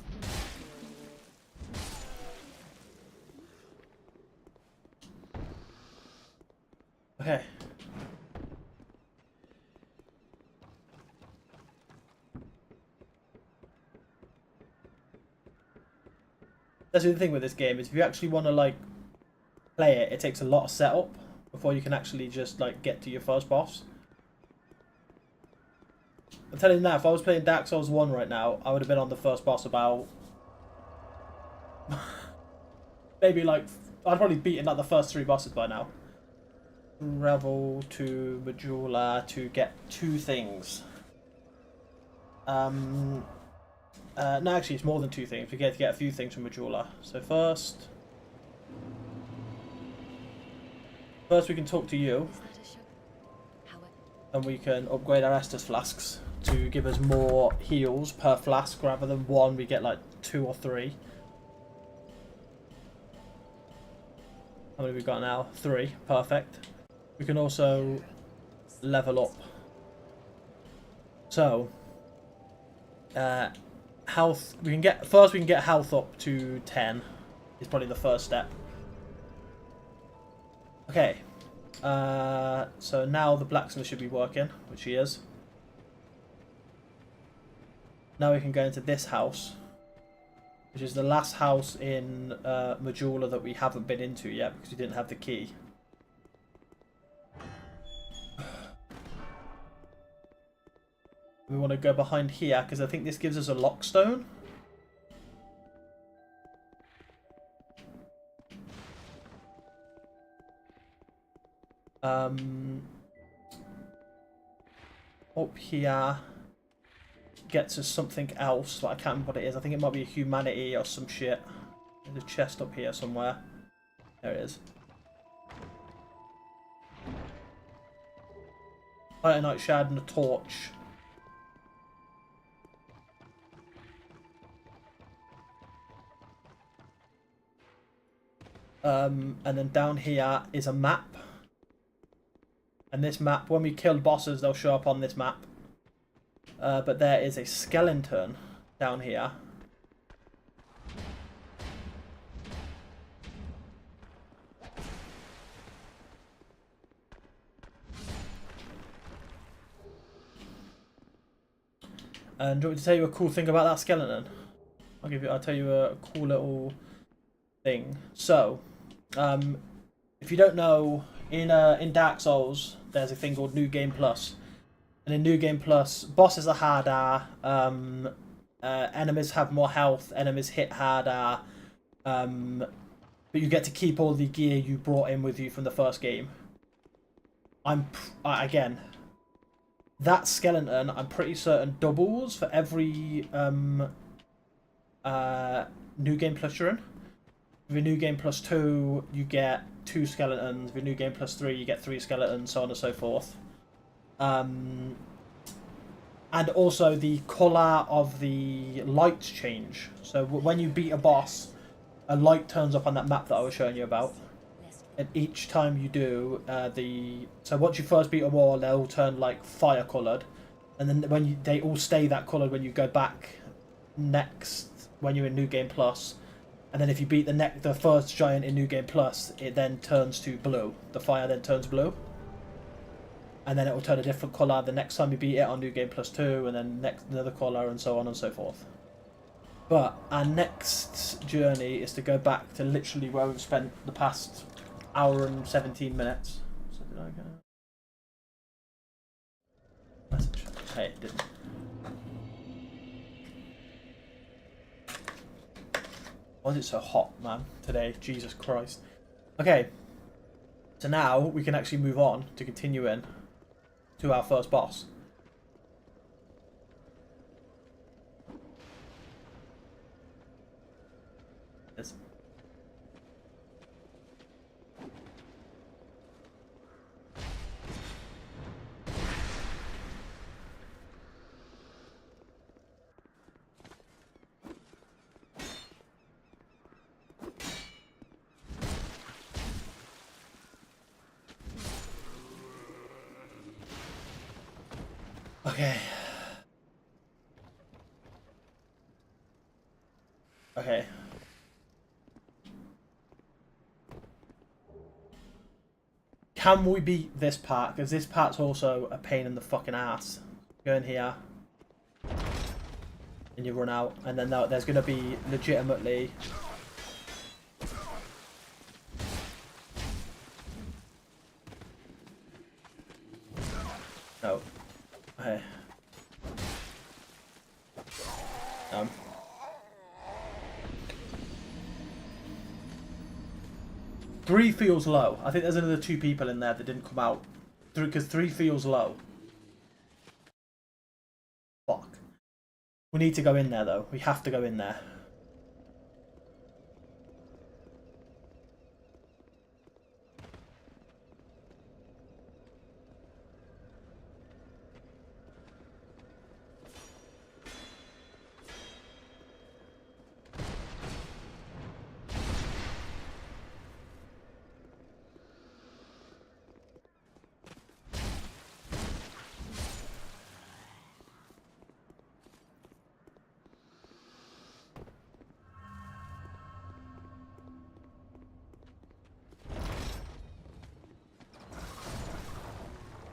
Okay. That's the thing with this game, is if you actually want to like play it, it takes a lot of setup before you can actually just like get to your first boss. I'm telling you now, if I was playing Dark Souls 1 right now, I would have been on the first boss about maybe like I'd probably beaten like the first 3 bosses by now. Travel to Majula to get 2 things. No, actually, it's more than 2 things. We get to get a few things from Majula. So first we can talk to you, and we can upgrade our Estus flasks to give us more heals per flask. Rather than 1, we get like 2 or 3. How many have we got now? 3. Perfect. We can also level up. So, health. We can get health up to 10. Is probably the first step. Okay. So now the blacksmith should be working, which he is. Now we can go into this house, which is the last house in Majula that we haven't been into yet because we didn't have the key. We want to go behind here because I think this gives us a lockstone. Up here gets us something else, but I can't remember what it is. I think it might be a humanity or some shit. There's a chest up here somewhere. There it is. Titanite shard and a torch. And then down here is a map. And this map, when we kill bosses, they'll show up on this map. But there is a skeleton down here. And do you want me to tell you a cool thing about that skeleton? I'll tell you a cool little thing. So, if you don't know, in Dark Souls, there's a thing called New Game Plus. And in New Game Plus, bosses are harder, enemies have more health, enemies hit harder, but you get to keep all the gear you brought in with you from the first game. Again, that skeleton, I'm pretty certain, doubles for every New Game Plus you're in. With a New Game Plus 2, you get 2 skeletons. With a New Game Plus 3, you get 3 skeletons, so on and so forth. And also the colour of the lights change. So when you beat a boss, a light turns up on that map that I was showing you about. And each time you do, so once you first beat a wall, they'll turn like fire coloured. And then they all stay that coloured when you go back next when you're in New Game Plus, and then if you beat the first giant in New Game Plus, it then turns to blue. The fire then turns blue, and then it will turn a different color the next time you beat it on New Game Plus 2, and then next another color, and so on and so forth. But our next journey is to go back to literally where we've spent the past hour and 17 minutes. So did I get a message? Hey, it didn't. Why is it so hot, man, today? Jesus Christ. Okay. So now we can actually move on to continuing to our first boss. Yes. Okay. Okay. Can we beat this part? Because this part's also a pain in the fucking ass. Go in here. And you run out. And then there's going to be legitimately... No. Okay. 3 feels low. I think there's another 2 people in there that didn't come out. Because 3 feels low. Fuck. We need to go in there though. We have to go in there.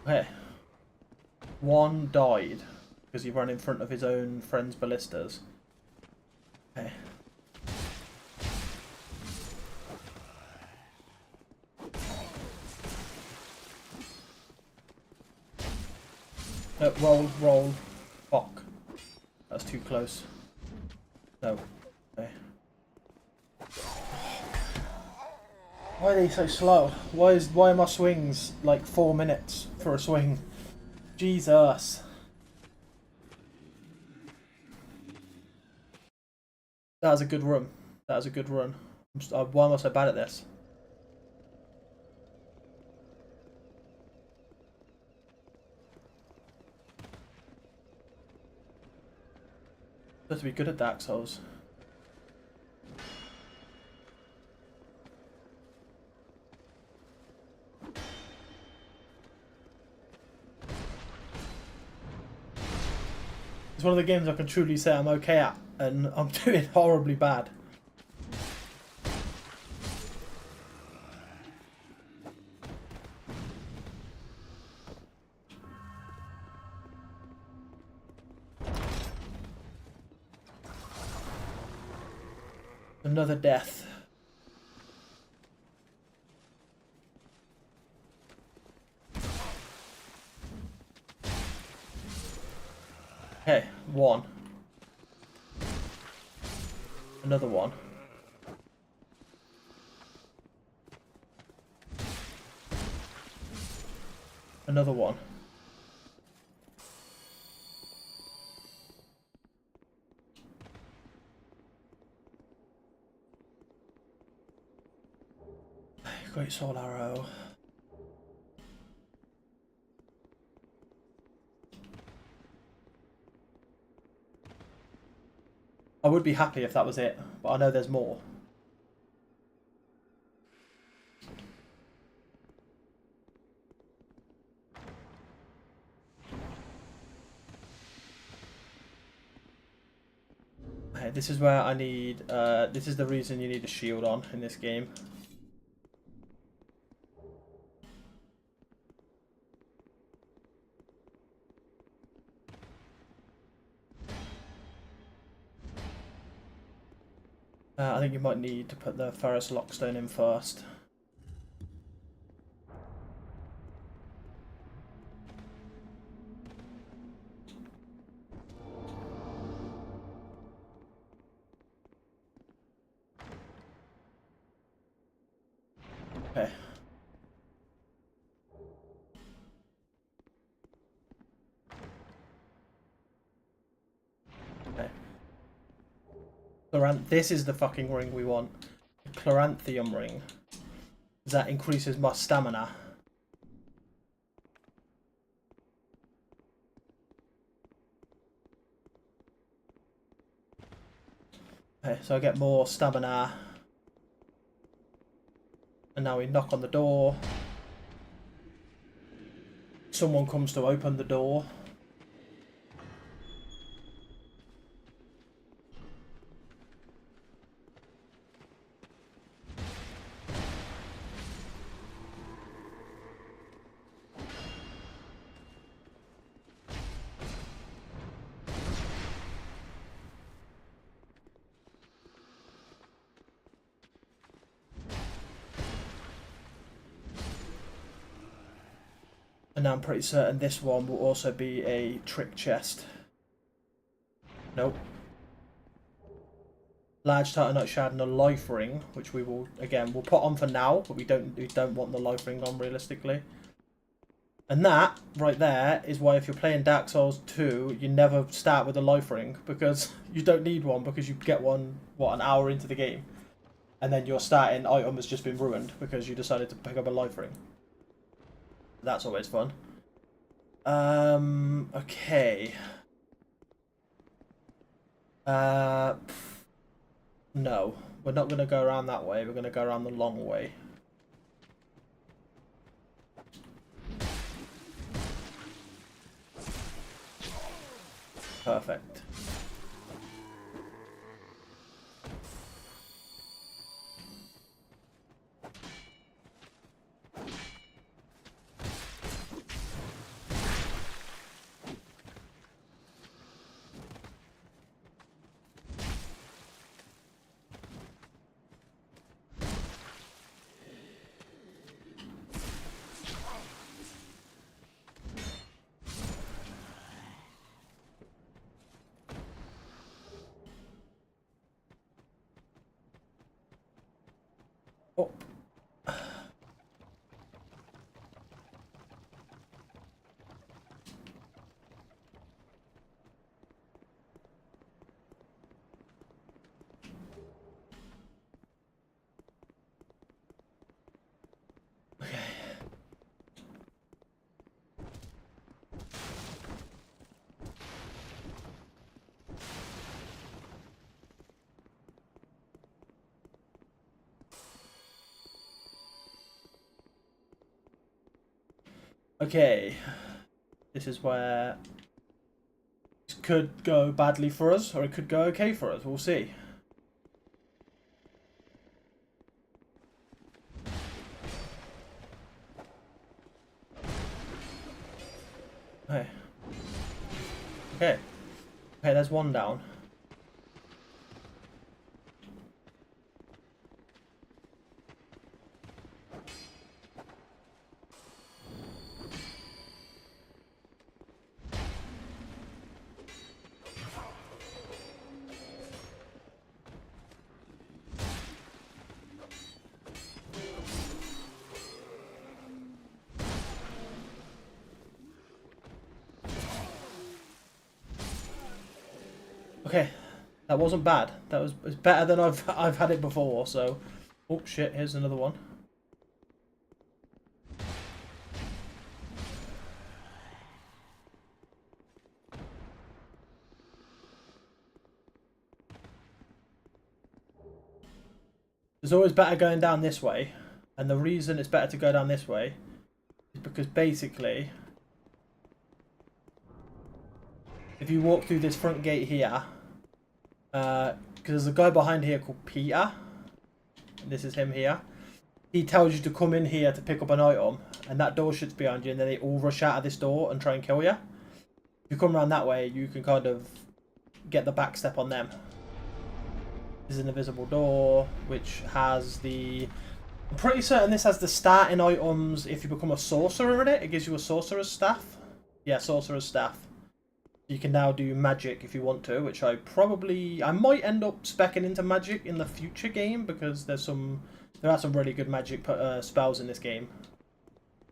Okay. 1 died because he ran in front of his own friend's ballistas. Okay. No, roll. Fuck. That's too close. No. Okay. Why are they so slow? Why are my swings like 4 minutes for a swing? Jesus. That was a good run. That was a good run. Why am I so bad at this? I'm supposed to be good at Dark Souls. It's one of the games I can truly say I'm okay at, and I'm doing horribly bad. Another death. Okay, 1. Another 1. Another 1. Great Soul Arrow. I would be happy if that was it, but I know there's more. Okay, this is where I need, this is the reason you need a shield on in this game. I think you might need to put the Ferrous Lockstone in first. Okay. Okay. This is the fucking ring we want. The Chloranthium ring. That increases my stamina. Okay, so I get more stamina. And now we knock on the door. Someone comes to open the door. And now I'm pretty certain this one will also be a trick chest. Nope. Large Titanite Shard and a life ring, which we will again we'll put on for now, but we don't want the life ring on realistically. And that right there is why if you're playing Dark Souls 2, you never start with a life ring, because you don't need one, because you get one an hour into the game, and then your starting item has just been ruined because you decided to pick up a life ring. That's always fun. Okay. No, we're not going to go around that way. We're going to go around the long way. Perfect. Oh. Okay. Okay, this is where this could go badly for us, or it could go okay for us. We'll see. Okay. Okay. Okay, there's one down. Okay, that wasn't bad. That was better than I've had it before. So, oh shit! Here's another one. It's always better going down this way, and the reason it's better to go down this way is because basically, if you walk through this front gate here, because there's a guy behind here called Peter. This is him here. He tells you to come in here to pick up an item, and that door shuts behind you, and then they all rush out of this door and try and kill you. If you come around that way, you can kind of get the back step on them. This is an invisible door, which has the... I'm pretty certain this has the starting items if you become a sorcerer in it. It gives you a sorcerer's staff. Yeah, sorcerer's staff. You can now do magic if you want to, which I might end up speccing into magic in the future game, because there are some really good magic spells in this game,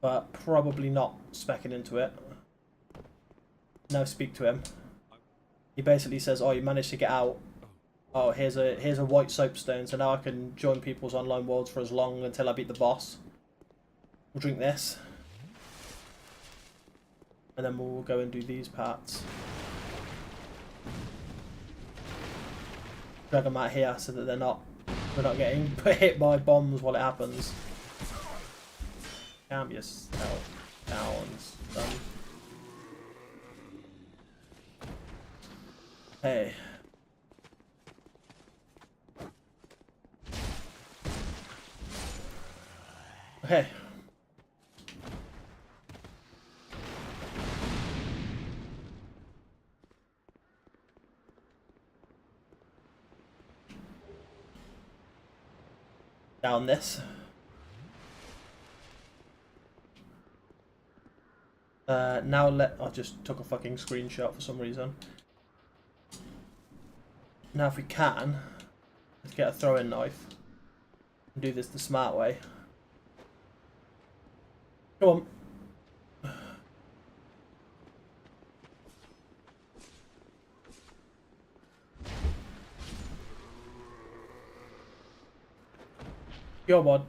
but probably not speccing into it. Now speak to him. He basically says, "Oh, you managed to get out. Oh, here's a white soapstone, so now I can join people's online worlds for as long until I beat the boss. We'll drink this. And then we'll go and do these parts." Drag them out here so that we're not getting hit by bombs while it happens. Calm yourself down, son. Hey. Okay. Down this. Now I just took a fucking screenshot for some reason. Now if we can, let's get a throwing knife and do this the smart way. Come on. Your mod.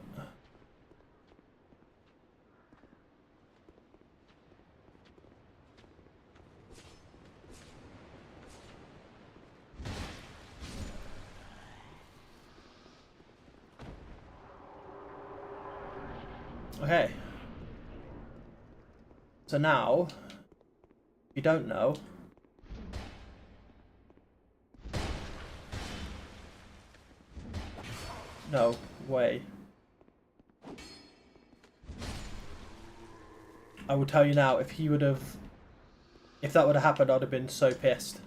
Okay. So now, if you don't know, no way. I will tell you now, if that would have happened, I'd have been so pissed.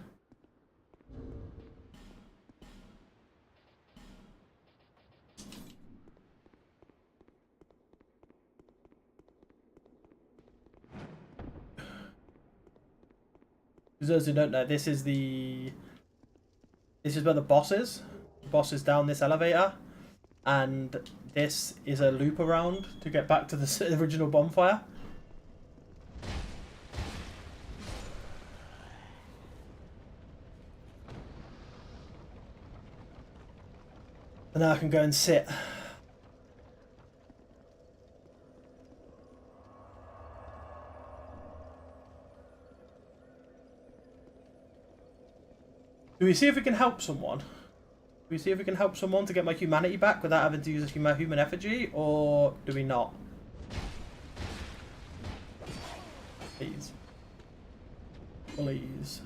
For those who don't know, this is where the boss is. The boss is down this elevator, and this is a loop around to get back to the original bonfire. And now I can go and sit. Do we see if we can help someone? Do we see if we can help someone to get my humanity back without having to use a human effigy, or do we not? Please. Please.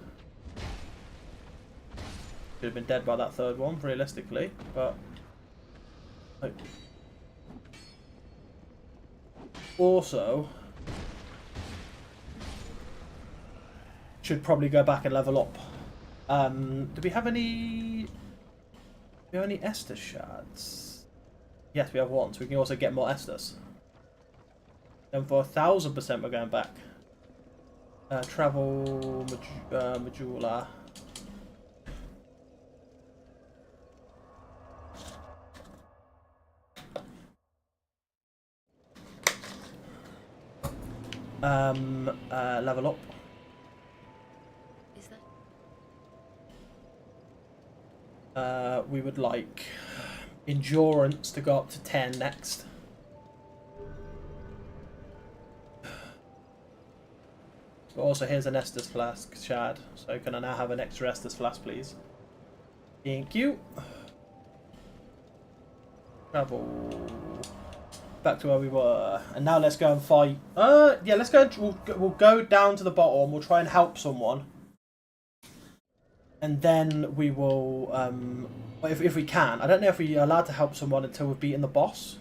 Should have been dead by that third one, realistically, but... Also... should probably go back and level up. Do we have any... Estus shards? Yes, we have one, so we can also get more Estus. And for 1000% we're going back. Travel... Majula... level up. Is that? We would like endurance to go up to 10 next. But also here's an Estus flask shard, so can I now have an extra Estus flask, please? Thank you. Travel back to where we were, and now let's go and fight. Yeah, let's go. We'll go down to the bottom. We'll try and help someone. and then we will, if we can. I don't know if we are allowed to help someone until we've beaten the boss.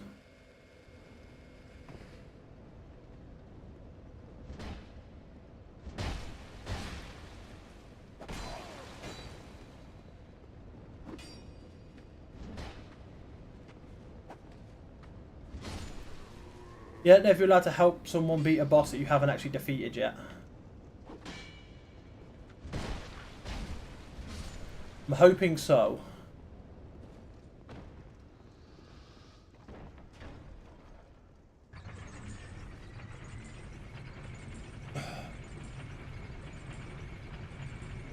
Yeah, I don't know if you're allowed to help someone beat a boss that you haven't actually defeated yet. I'm hoping so.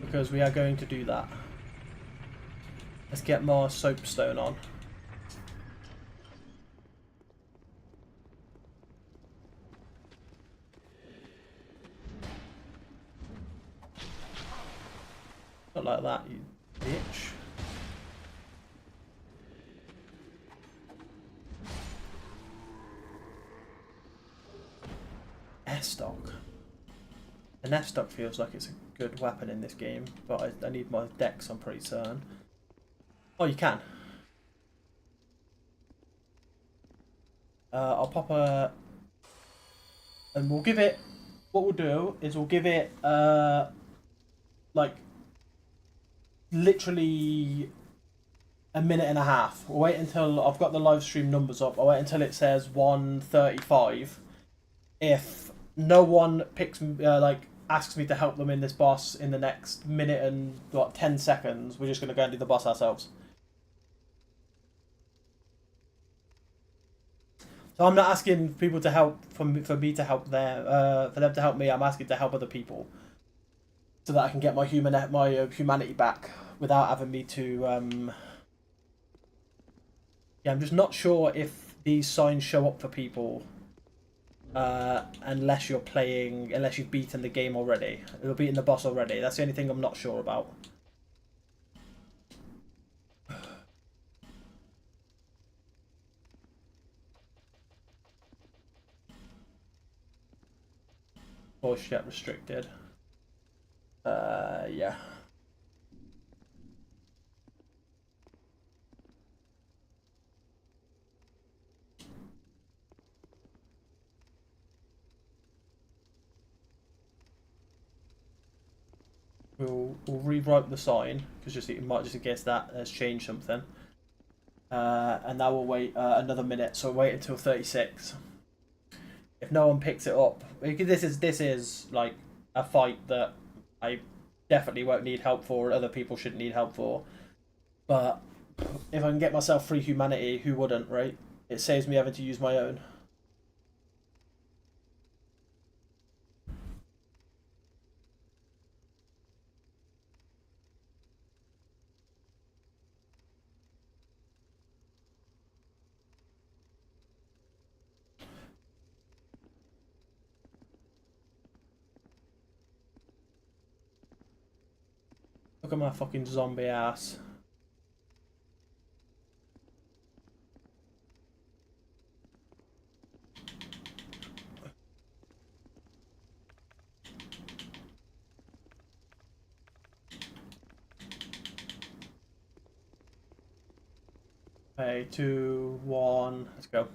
Because we are going to do that. Let's get more soapstone on. Not like that, you bitch. F-stock. An F-stock feels like it's a good weapon in this game, but I need my dex, I'm pretty certain. Oh, you can. I'll pop a... And we'll give it... What we'll do is we'll give it, like, literally a minute and a half. We'll wait until I've got the live stream numbers up. I'll wait until it says 1:35. If no one picks, like, asks me to help them in this boss in the next minute and, what, 10 seconds, we're just going to go and do the boss ourselves. So I'm not asking people to help for me to help them, for them to help me. I'm asking to help other people, so that I can get my humanity back without having me to. Yeah, I'm just not sure if these signs show up for people unless you've beaten the game already. You've beaten the boss already. That's the only thing I'm not sure about. Voice chat restricted. Yeah. We'll rewrite the sign because it might just guess that has changed something. And now we'll wait another minute. So wait until 36. If no one picks it up, because this is like a fight that I definitely won't need help for. Other people shouldn't need help for. But if I can get myself free humanity, who wouldn't, right? It saves me having to use my own. Look at my fucking zombie ass. Okay, 2, 1, let's go.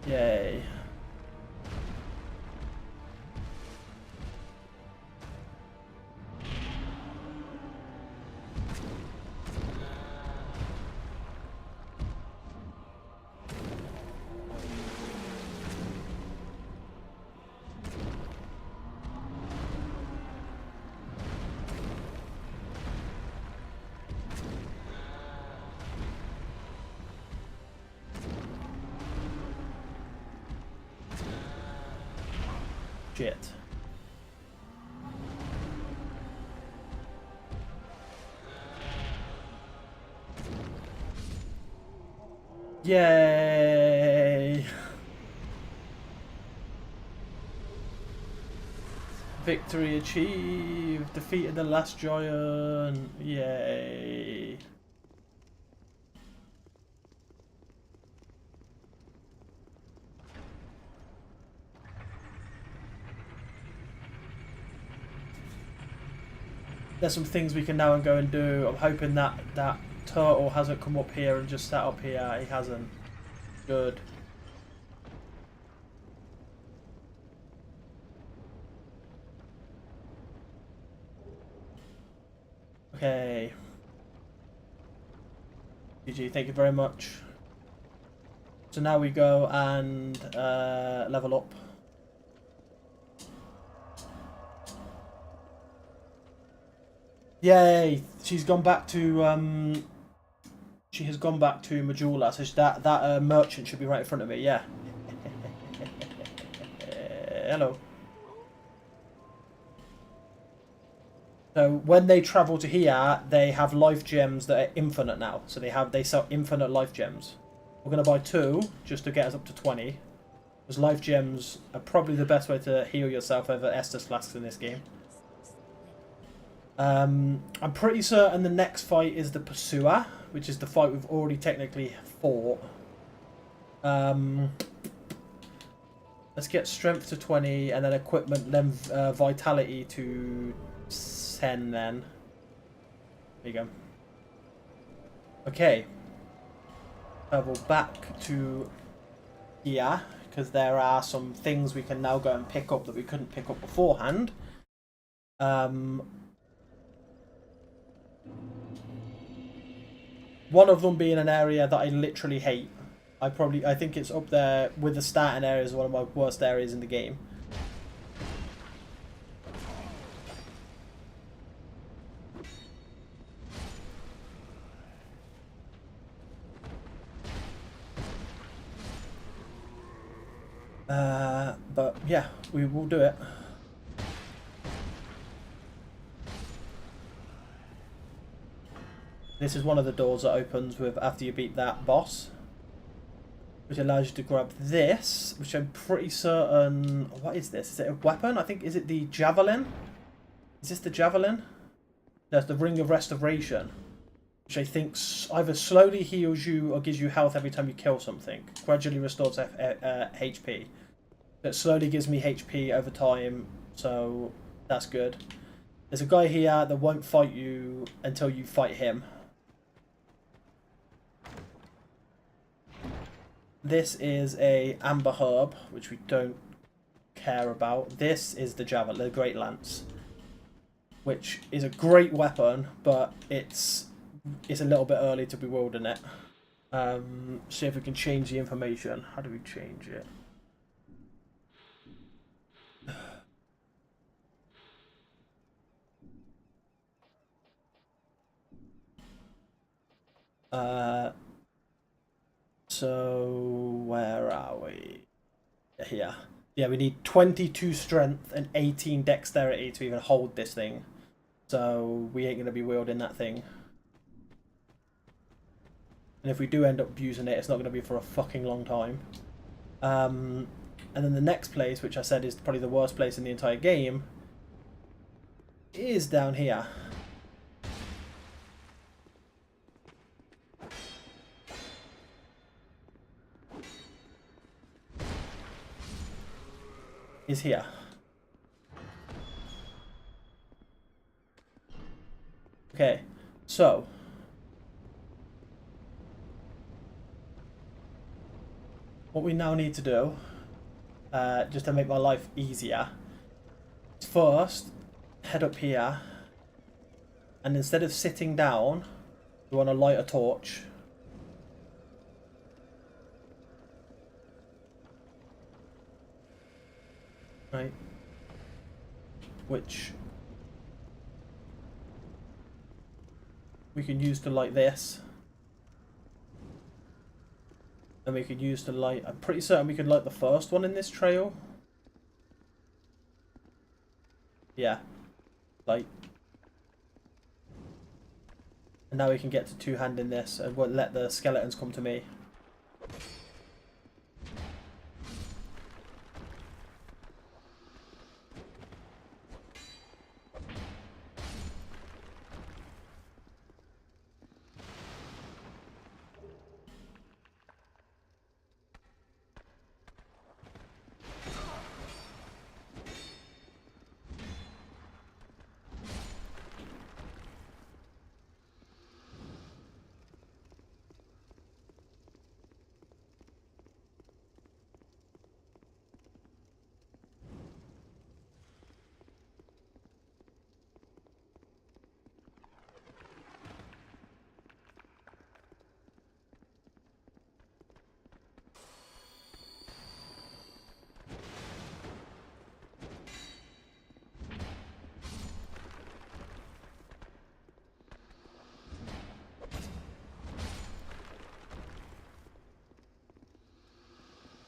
Yay. Shit. Yay! Victory achieved! Defeated the last giant! Yay! There's some things we can now go and do. I'm hoping that that turtle hasn't come up here and just sat up here. He hasn't. Good. Okay. GG, thank you very much. So now we go and level up. Yay! She's gone back to she has gone back to Majula, so that merchant should be right in front of me. Yeah. Hello. So when they travel to here, they have life gems that are infinite now. So they sell infinite life gems. We're gonna buy 2 just to get us up to 20. Because life gems are probably the best way to heal yourself over Estus flasks in this game. I'm pretty certain the next fight is the Pursuer, which is the fight we've already technically fought. Let's get strength to 20 and then equipment, then vitality to 10 then. There you go. Okay. Travel back to here, because there are some things we can now go and pick up that we couldn't pick up beforehand. One of them being an area that I literally hate. I think it's up there with the starting area as one of my worst areas in the game. But yeah, we will do it. This is one of the doors that opens with after you beat that boss, which allows you to grab this, which I'm pretty certain. What is this? Is it a weapon? I think, is it the javelin? Is this the javelin? That's the Ring of Restoration, which I think either slowly heals you or gives you health every time you kill something. Gradually restores HP. It slowly gives me HP over time, so that's good. There's a guy here that won't fight you until you fight him. This is a Amber Herb, which we don't care about. This is the Javelin, the Great Lance, which is a great weapon, but it's a little bit early to be wielding it. See if we can change the information. How do we change it? So where are we? Here. Yeah, we need 22 strength and 18 dexterity to even hold this thing. So we ain't going to be wielding that thing. And if we do end up using it, it's not going to be for a fucking long time. And then the next place, which I said is probably the worst place in the entire game, is down here. Is here. Okay, so what we now need to do, just to make my life easier, is first head up here, and instead of sitting down, we want to light a torch. Right, which we can use to light this, and we could use to light, I'm pretty certain we could light the first one in this trail. Yeah, light. And now we can get to two-handing this, and we'll let the skeletons come to me.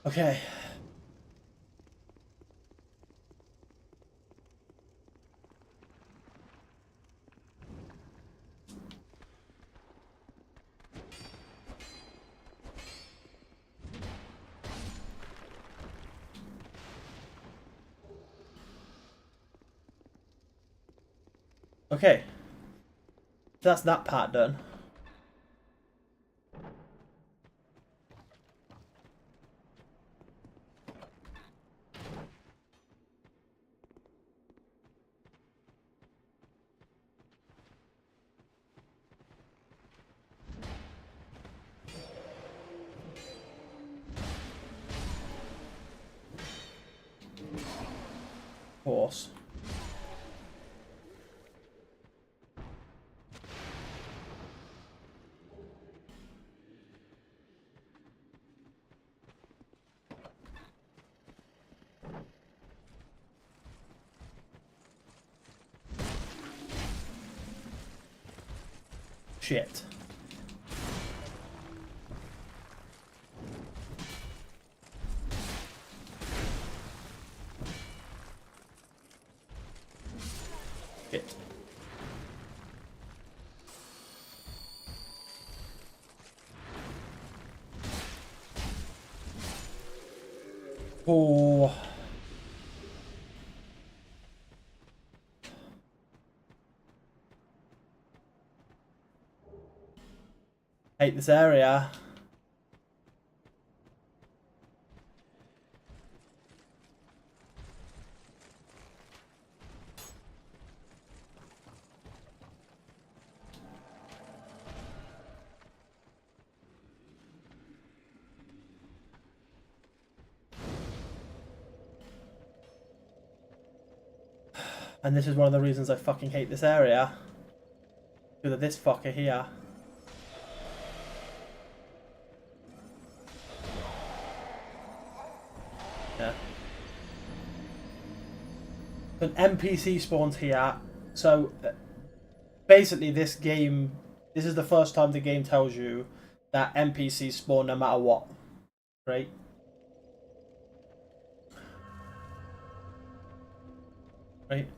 Okay. Okay. That's that part done. Of course. Shit. Shit. Oh. Hate this area. And this is one of the reasons I fucking hate this area. Because of this fucker here. Yeah. An NPC spawns here. So basically this is the first time the game tells you that NPCs spawn no matter what. Right? Right?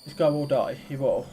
This guy will die. He will.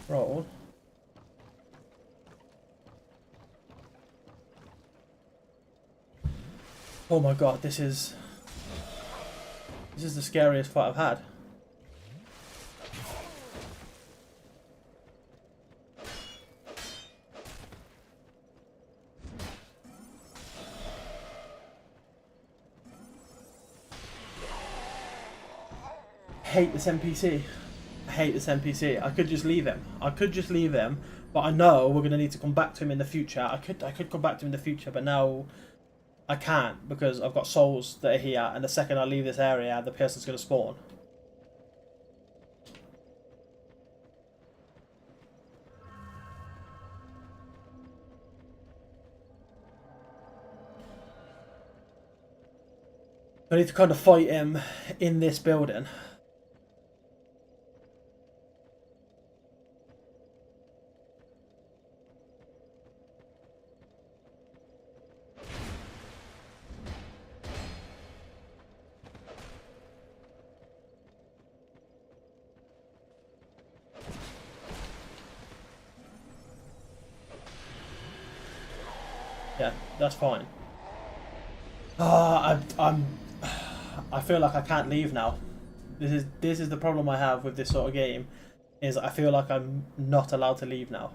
Roll. Oh my god, this is the scariest fight I've had. hate this NPC. I hate this NPC. I could just leave him. I could just leave him, but I know we're gonna need to come back to him in the future. I could come back to him in the future, but now I can't because I've got souls that are here, and the second I leave this area, the person's gonna spawn. I need to kind of fight him in this building. Yeah, that's fine. I feel like I can't leave now. This is the problem I have with this sort of game, is I feel like I'm not allowed to leave now.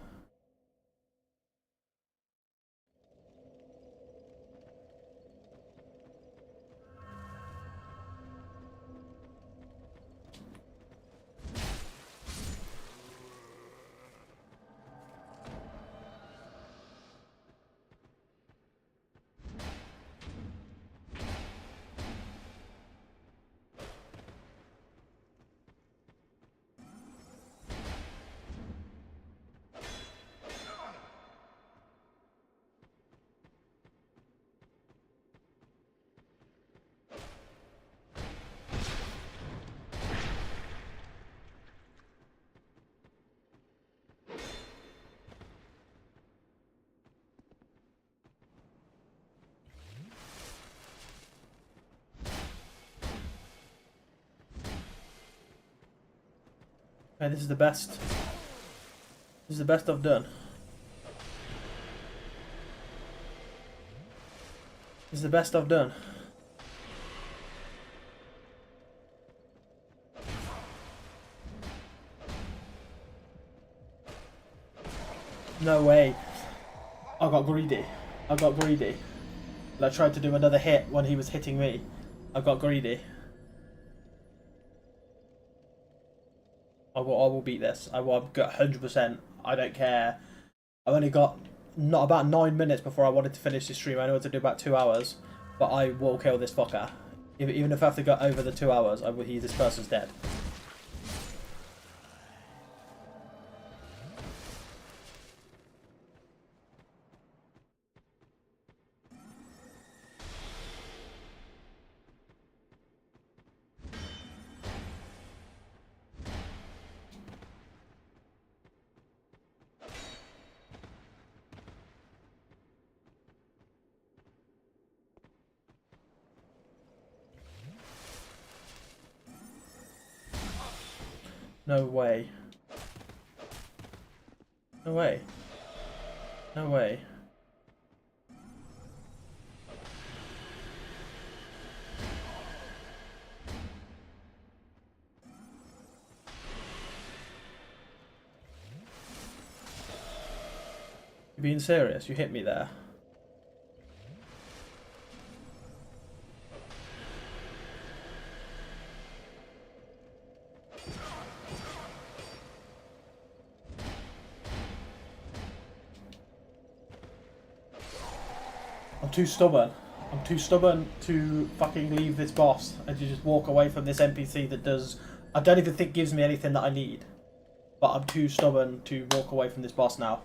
Okay, this is the best. This is the best I've done. This is the best I've done. No way. I got greedy. I got greedy. And I tried to do another hit when he was hitting me. I got greedy. I will beat this. I will get 100%. I don't care. I've only got not about 9 minutes before I wanted to finish this stream. I know what to do about 2 hours, but I will kill this fucker. Even if I have to go over the 2 hours, this person's dead. No way. No way. No way. You're being serious? You hit me there. I'm too stubborn. I'm too stubborn to fucking leave this boss and to just walk away from this NPC that does... I don't even think gives me anything that I need. But I'm too stubborn to walk away from this boss now.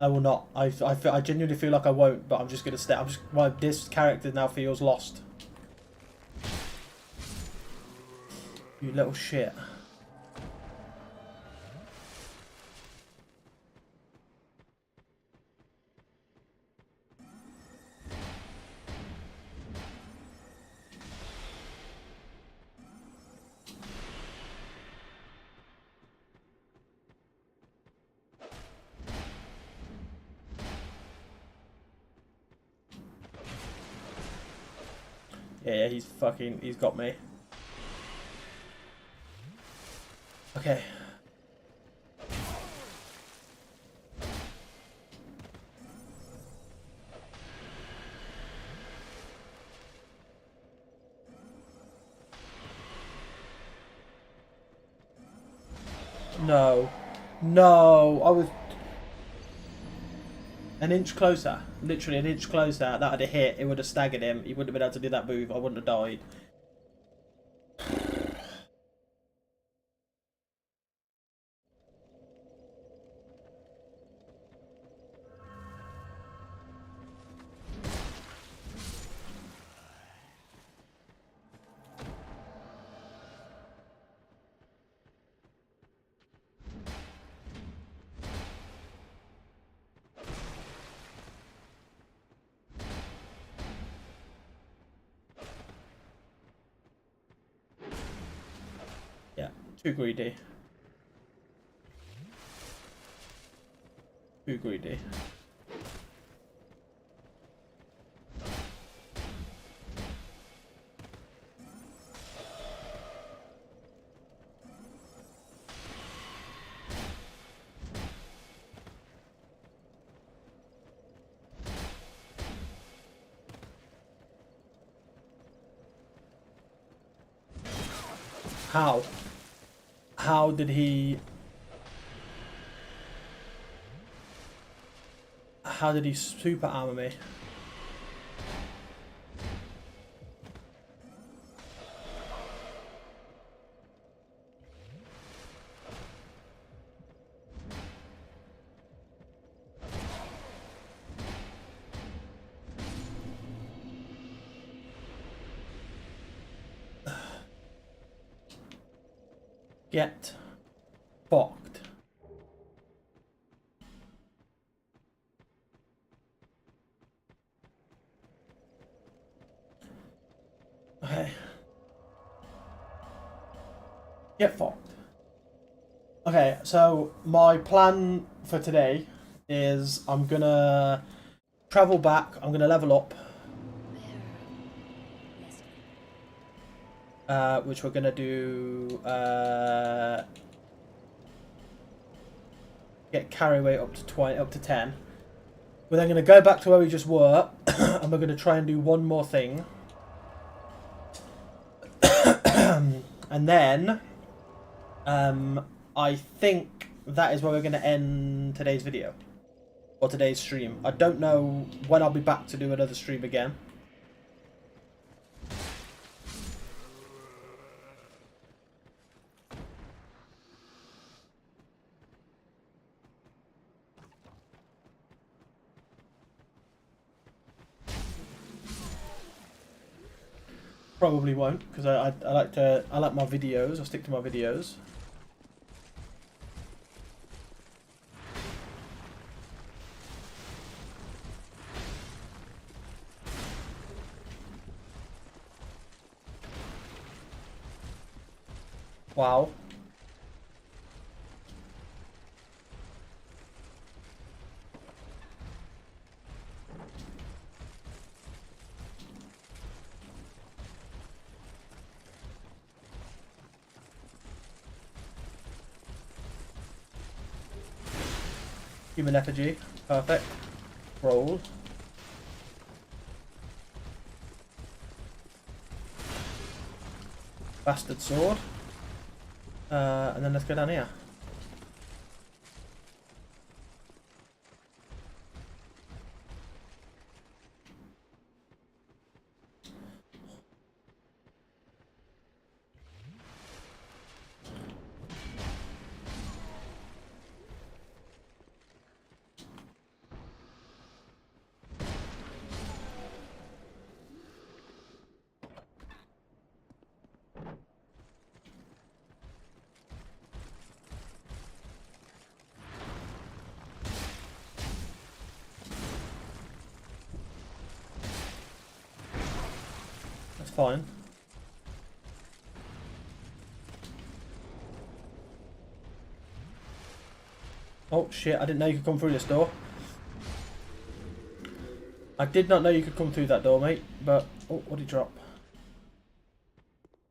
I will not. I genuinely feel like I won't, but I'm just going to stay. This character now feels lost. You little shit. Yeah, he's got me. Okay. No. No, I was an inch closer. Literally an inch closer. That would have hit. It would have staggered him. He wouldn't have been able to do that move. I wouldn't have died. Yeah, too greedy. Too greedy. How? How did he... How did he super armor me? Get fucked. Okay. Get fucked. Okay, so my plan for today is I'm gonna travel back, I'm gonna level up, which we're gonna do, get carry weight up to 20, up to 10. We're then gonna go back to where we just were, and we're gonna try and do one more thing. And then, I think that is where we're going to end today's video. Or today's stream. I don't know when I'll be back to do another stream again. Probably won't, because I like my videos. I'll stick to my videos. Wow. Human effigy. Perfect. Roll. Bastard sword. And then let's go down here. That's fine. Oh shit, I didn't know you could come through this door. I did not know you could come through that door, mate, but... Oh, what did he drop?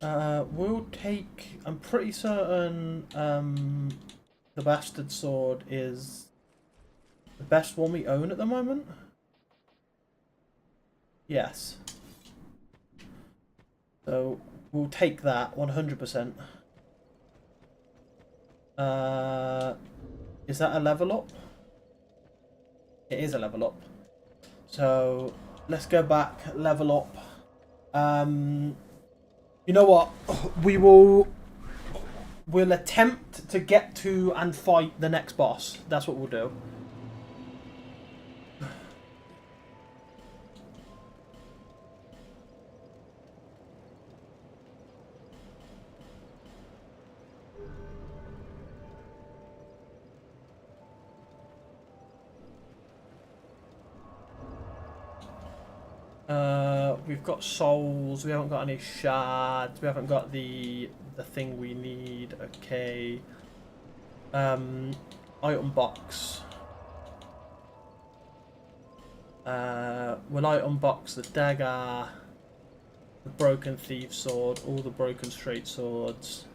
We'll take... I'm pretty certain the Bastard Sword is the best one we own at the moment. Yes. So, we'll take that 100%. Is that a level up? It is a level up. So let's go back, level up. You know what? We'll attempt to get to and fight the next boss. That's what we'll do. We've got souls. We haven't got any shards. We haven't got the thing we need. Okay. Item box. Will I unbox the dagger, the broken thief sword, all the broken straight swords,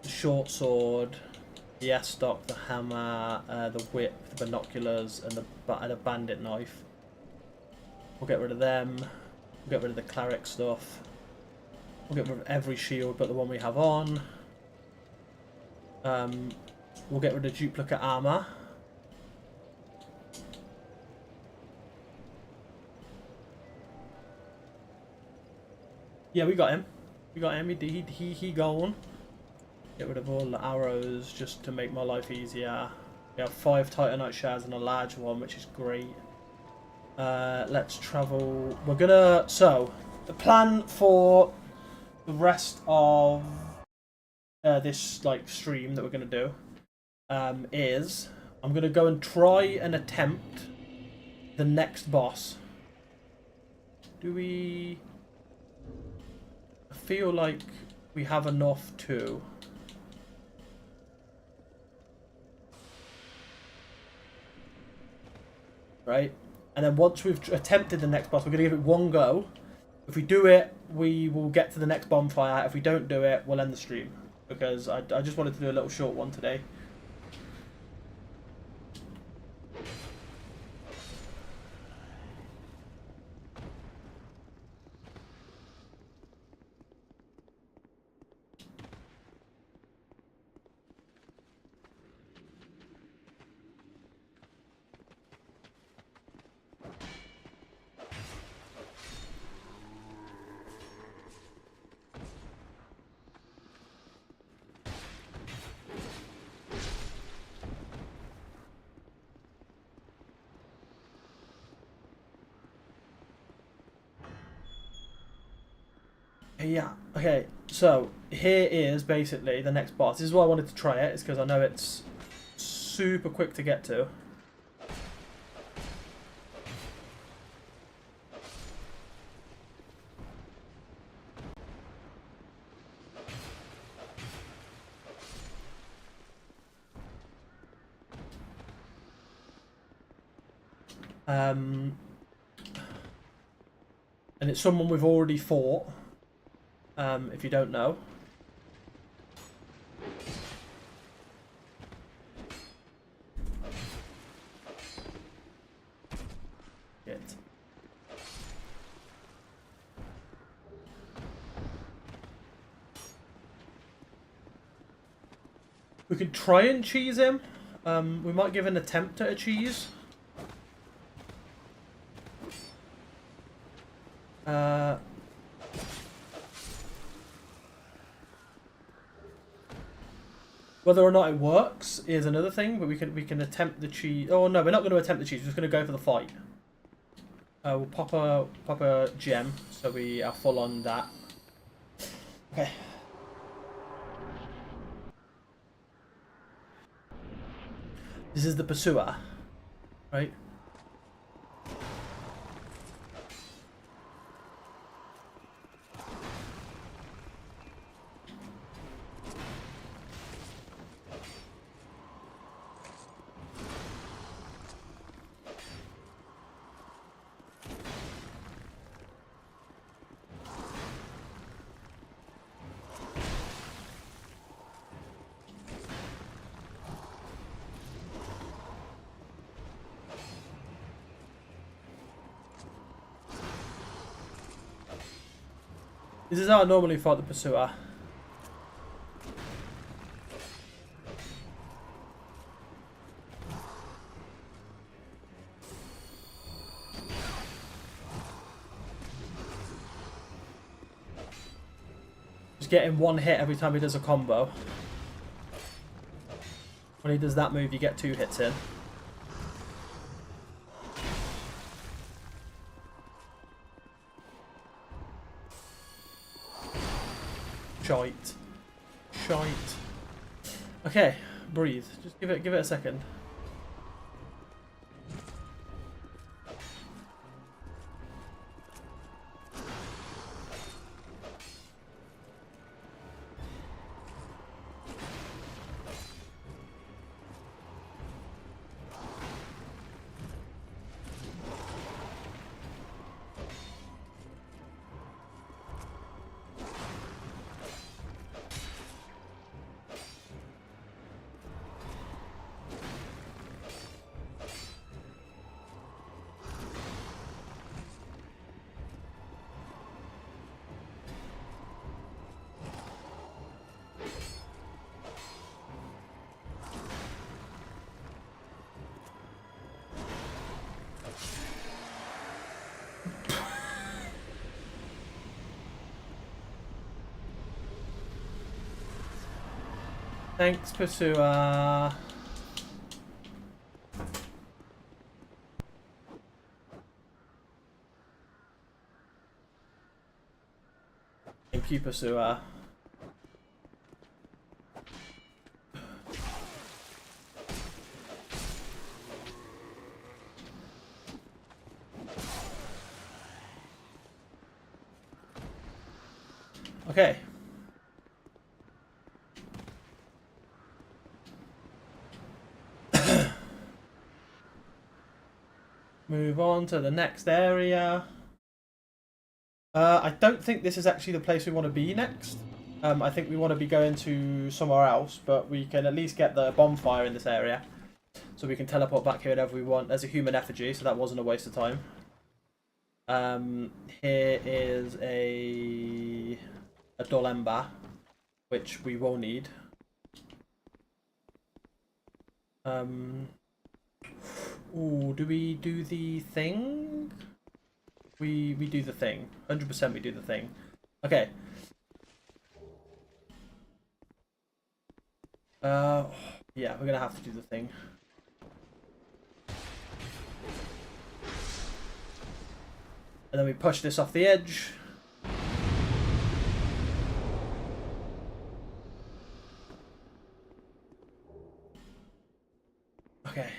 the short sword, the S-stock, the hammer, the whip, the binoculars, and the bandit knife. We'll get rid of them. We'll get rid of the cleric stuff. We'll get rid of every shield but the one we have on. We'll get rid of duplicate armor. Yeah, we got him. We got him. He gone. Get rid of all the arrows just to make my life easier. We have 5 Titanite shards and a large one, which is great. Let's travel. We're gonna. So, the plan for the rest of this stream that we're gonna do is I'm gonna go and try and attempt the next boss. Do we? I feel like we have enough to. Right? And then once we've attempted the next boss, we're going to give it one go. If we do it, we will get to the next bonfire. If we don't do it, we'll end the stream. Because I just wanted to do a little short one today. Yeah, okay, so here is basically the next boss. This is why I wanted to try it, is because I know it's super quick to get to. And it's someone we've already fought. If you don't know. Shit. We can try and cheese him. We might give an attempt at a cheese. Whether or not it works is another thing, but we can attempt the cheese. Oh no, we're not going to attempt the cheese. We're just going to go for the fight. We'll pop a gem, so we are full on that. Okay. This is the pursuer, right? This is how I normally fight the pursuer. getting one hit every time he does a combo. When he does that move, you get 2 hits in. Shite. Shite. Okay, breathe. Just give it a second. Thanks, Pasua. Thank you, Pasua. Okay. Move on to the next area. I don't think this is actually the place we want to be next. I think we want to be going to somewhere else, but we can at least get the bonfire in this area. So we can teleport back here whenever we want. There's a human effigy, so that wasn't a waste of time. Here is a Dolemba, which we will need. Ooh, do we do the thing? We do the thing. 100% we do the thing. Okay. Yeah, we're gonna have to do the thing. And then we push this off the edge. Okay.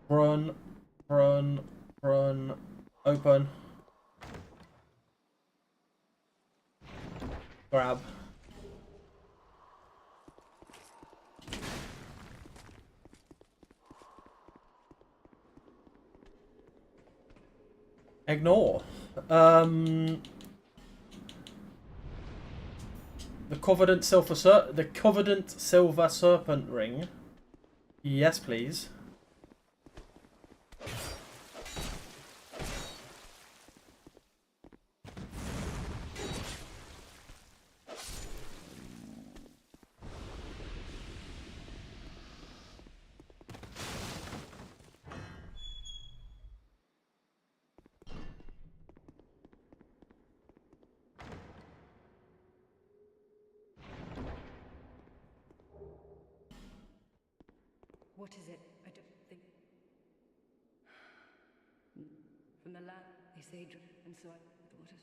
Run, run, run, open. Grab. Ignore. The Covenant Silver Serpent Ring. Yes, please. What is it? I don't think. From the land, they say, and so I thought it.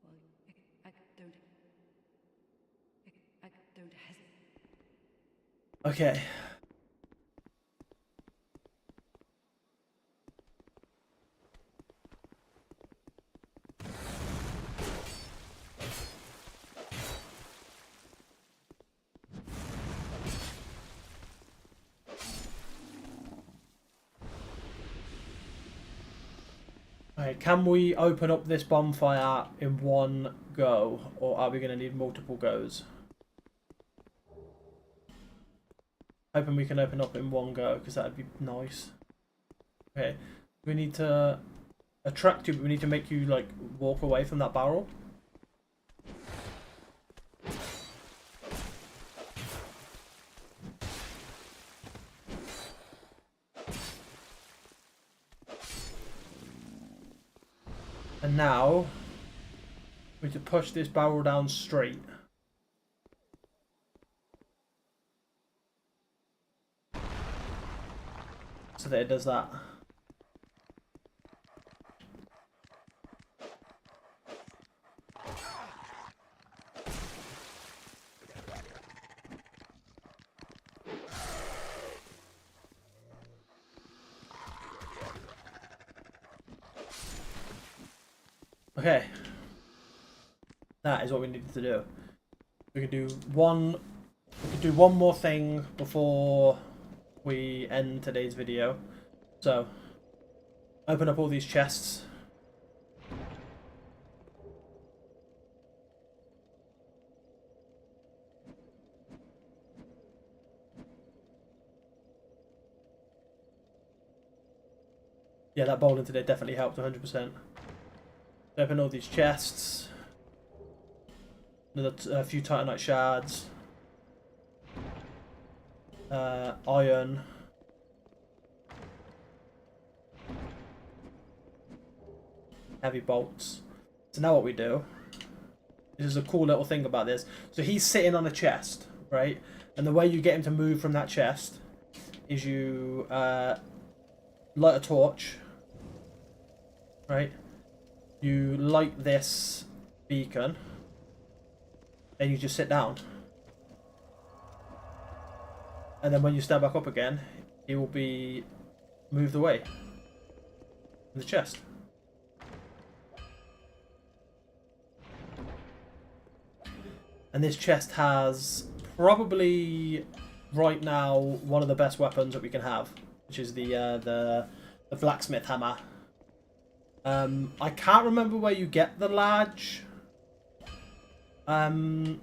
Well, I don't hesitate. Okay. Okay, can we open up this bonfire in one go, or are we going to need multiple goes? Hoping we can open up in one go, because that would be nice. Okay, we need to attract you, but we need to make you, like, walk away from that barrel. And now we need to push this barrel down straight. So that it does that. Okay, that is what we needed to do. We can do one more thing before we end today's video. So, open up all these chests. Yeah, that bowling today definitely helped 100%. Open all these chests. A few Titanite shards. Iron. Heavy bolts. So now what we do, this is a cool little thing about this. So he's sitting on a chest, right? And the way you get him to move from that chest is you light a torch, right? You light this beacon, and you just sit down. And then when you stand back up again, he will be moved away in the chest. And this chest has probably, right now, one of the best weapons that we can have, which is the blacksmith hammer. I can't remember where you get the large. Where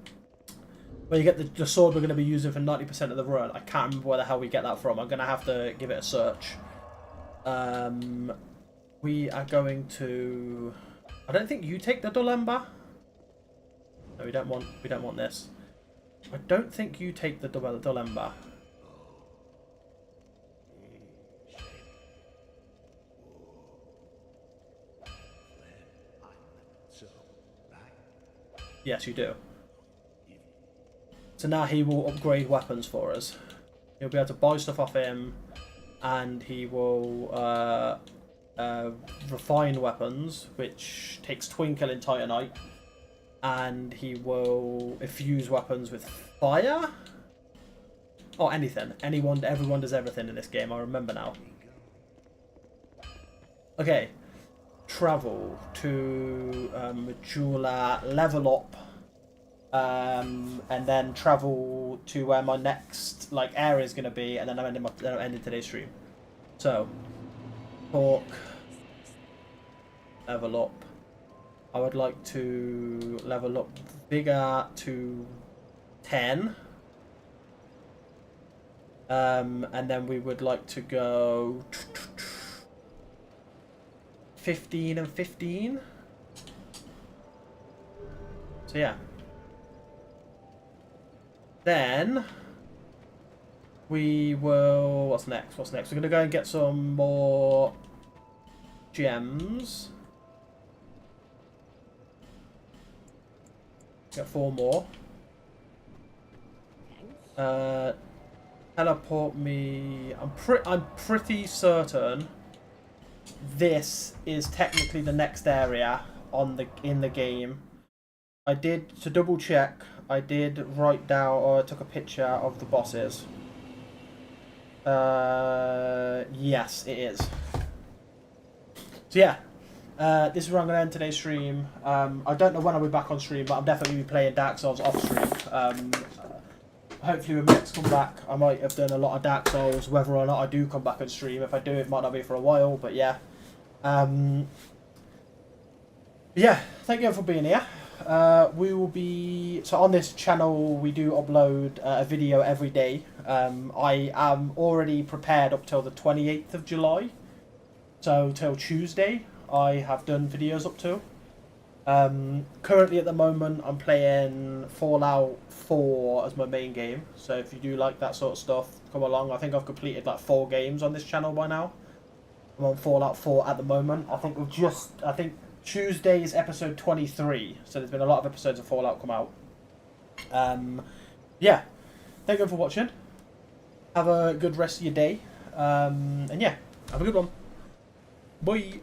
you get the sword we're going to be using for 90% of the run. I can't remember where the hell we get that from. I'm going to have to give it a search. We are going to... I don't think you take the dull ember. No, we don't want this. I don't think you take the dull ember. Yes, you do. So now he will upgrade weapons for us. He'll be able to buy stuff off him, and he will refine weapons, which takes Twinkle in Titanite, and he will infuse weapons with fire? Or anything. Everyone does everything in this game, I remember now. Okay. Travel to Majula, level up, and then travel to where my next area is going to be, and then I'm ending today's stream. So, talk, level up. I would like to level up Vigor to 10, and then we would like to go 15 and 15. So yeah. Then we will... What's next? We're going to go and get some more gems. Get 4 more. Teleport me... I'm pretty certain this is technically the next area in the game. I did, to double check, I did write down, or I took a picture of the bosses. Yes, it is. So yeah, this is where I'm going to end today's stream. I don't know when I'll be back on stream, but I'm definitely going to be playing Dark Souls off stream. Hopefully when Max come back, I might have done a lot of Dark Souls. Whether or not I do come back on stream, if I do, it might not be for a while, but yeah. Yeah, thank you for being here. We will be... So on this channel, we do upload a video every day. I am already prepared up till the 28th of July. So till Tuesday, I have done videos up to. Currently at the moment, I'm playing Fallout 4 as my main game. So if you do like that sort of stuff, come along. I think I've completed 4 games on this channel by now. I'm on Fallout 4 at the moment. I think Tuesday is episode 23, so there's been a lot of episodes of Fallout come out. Yeah, thank you for watching. Have a good rest of your day, and yeah, have a good one. Bye.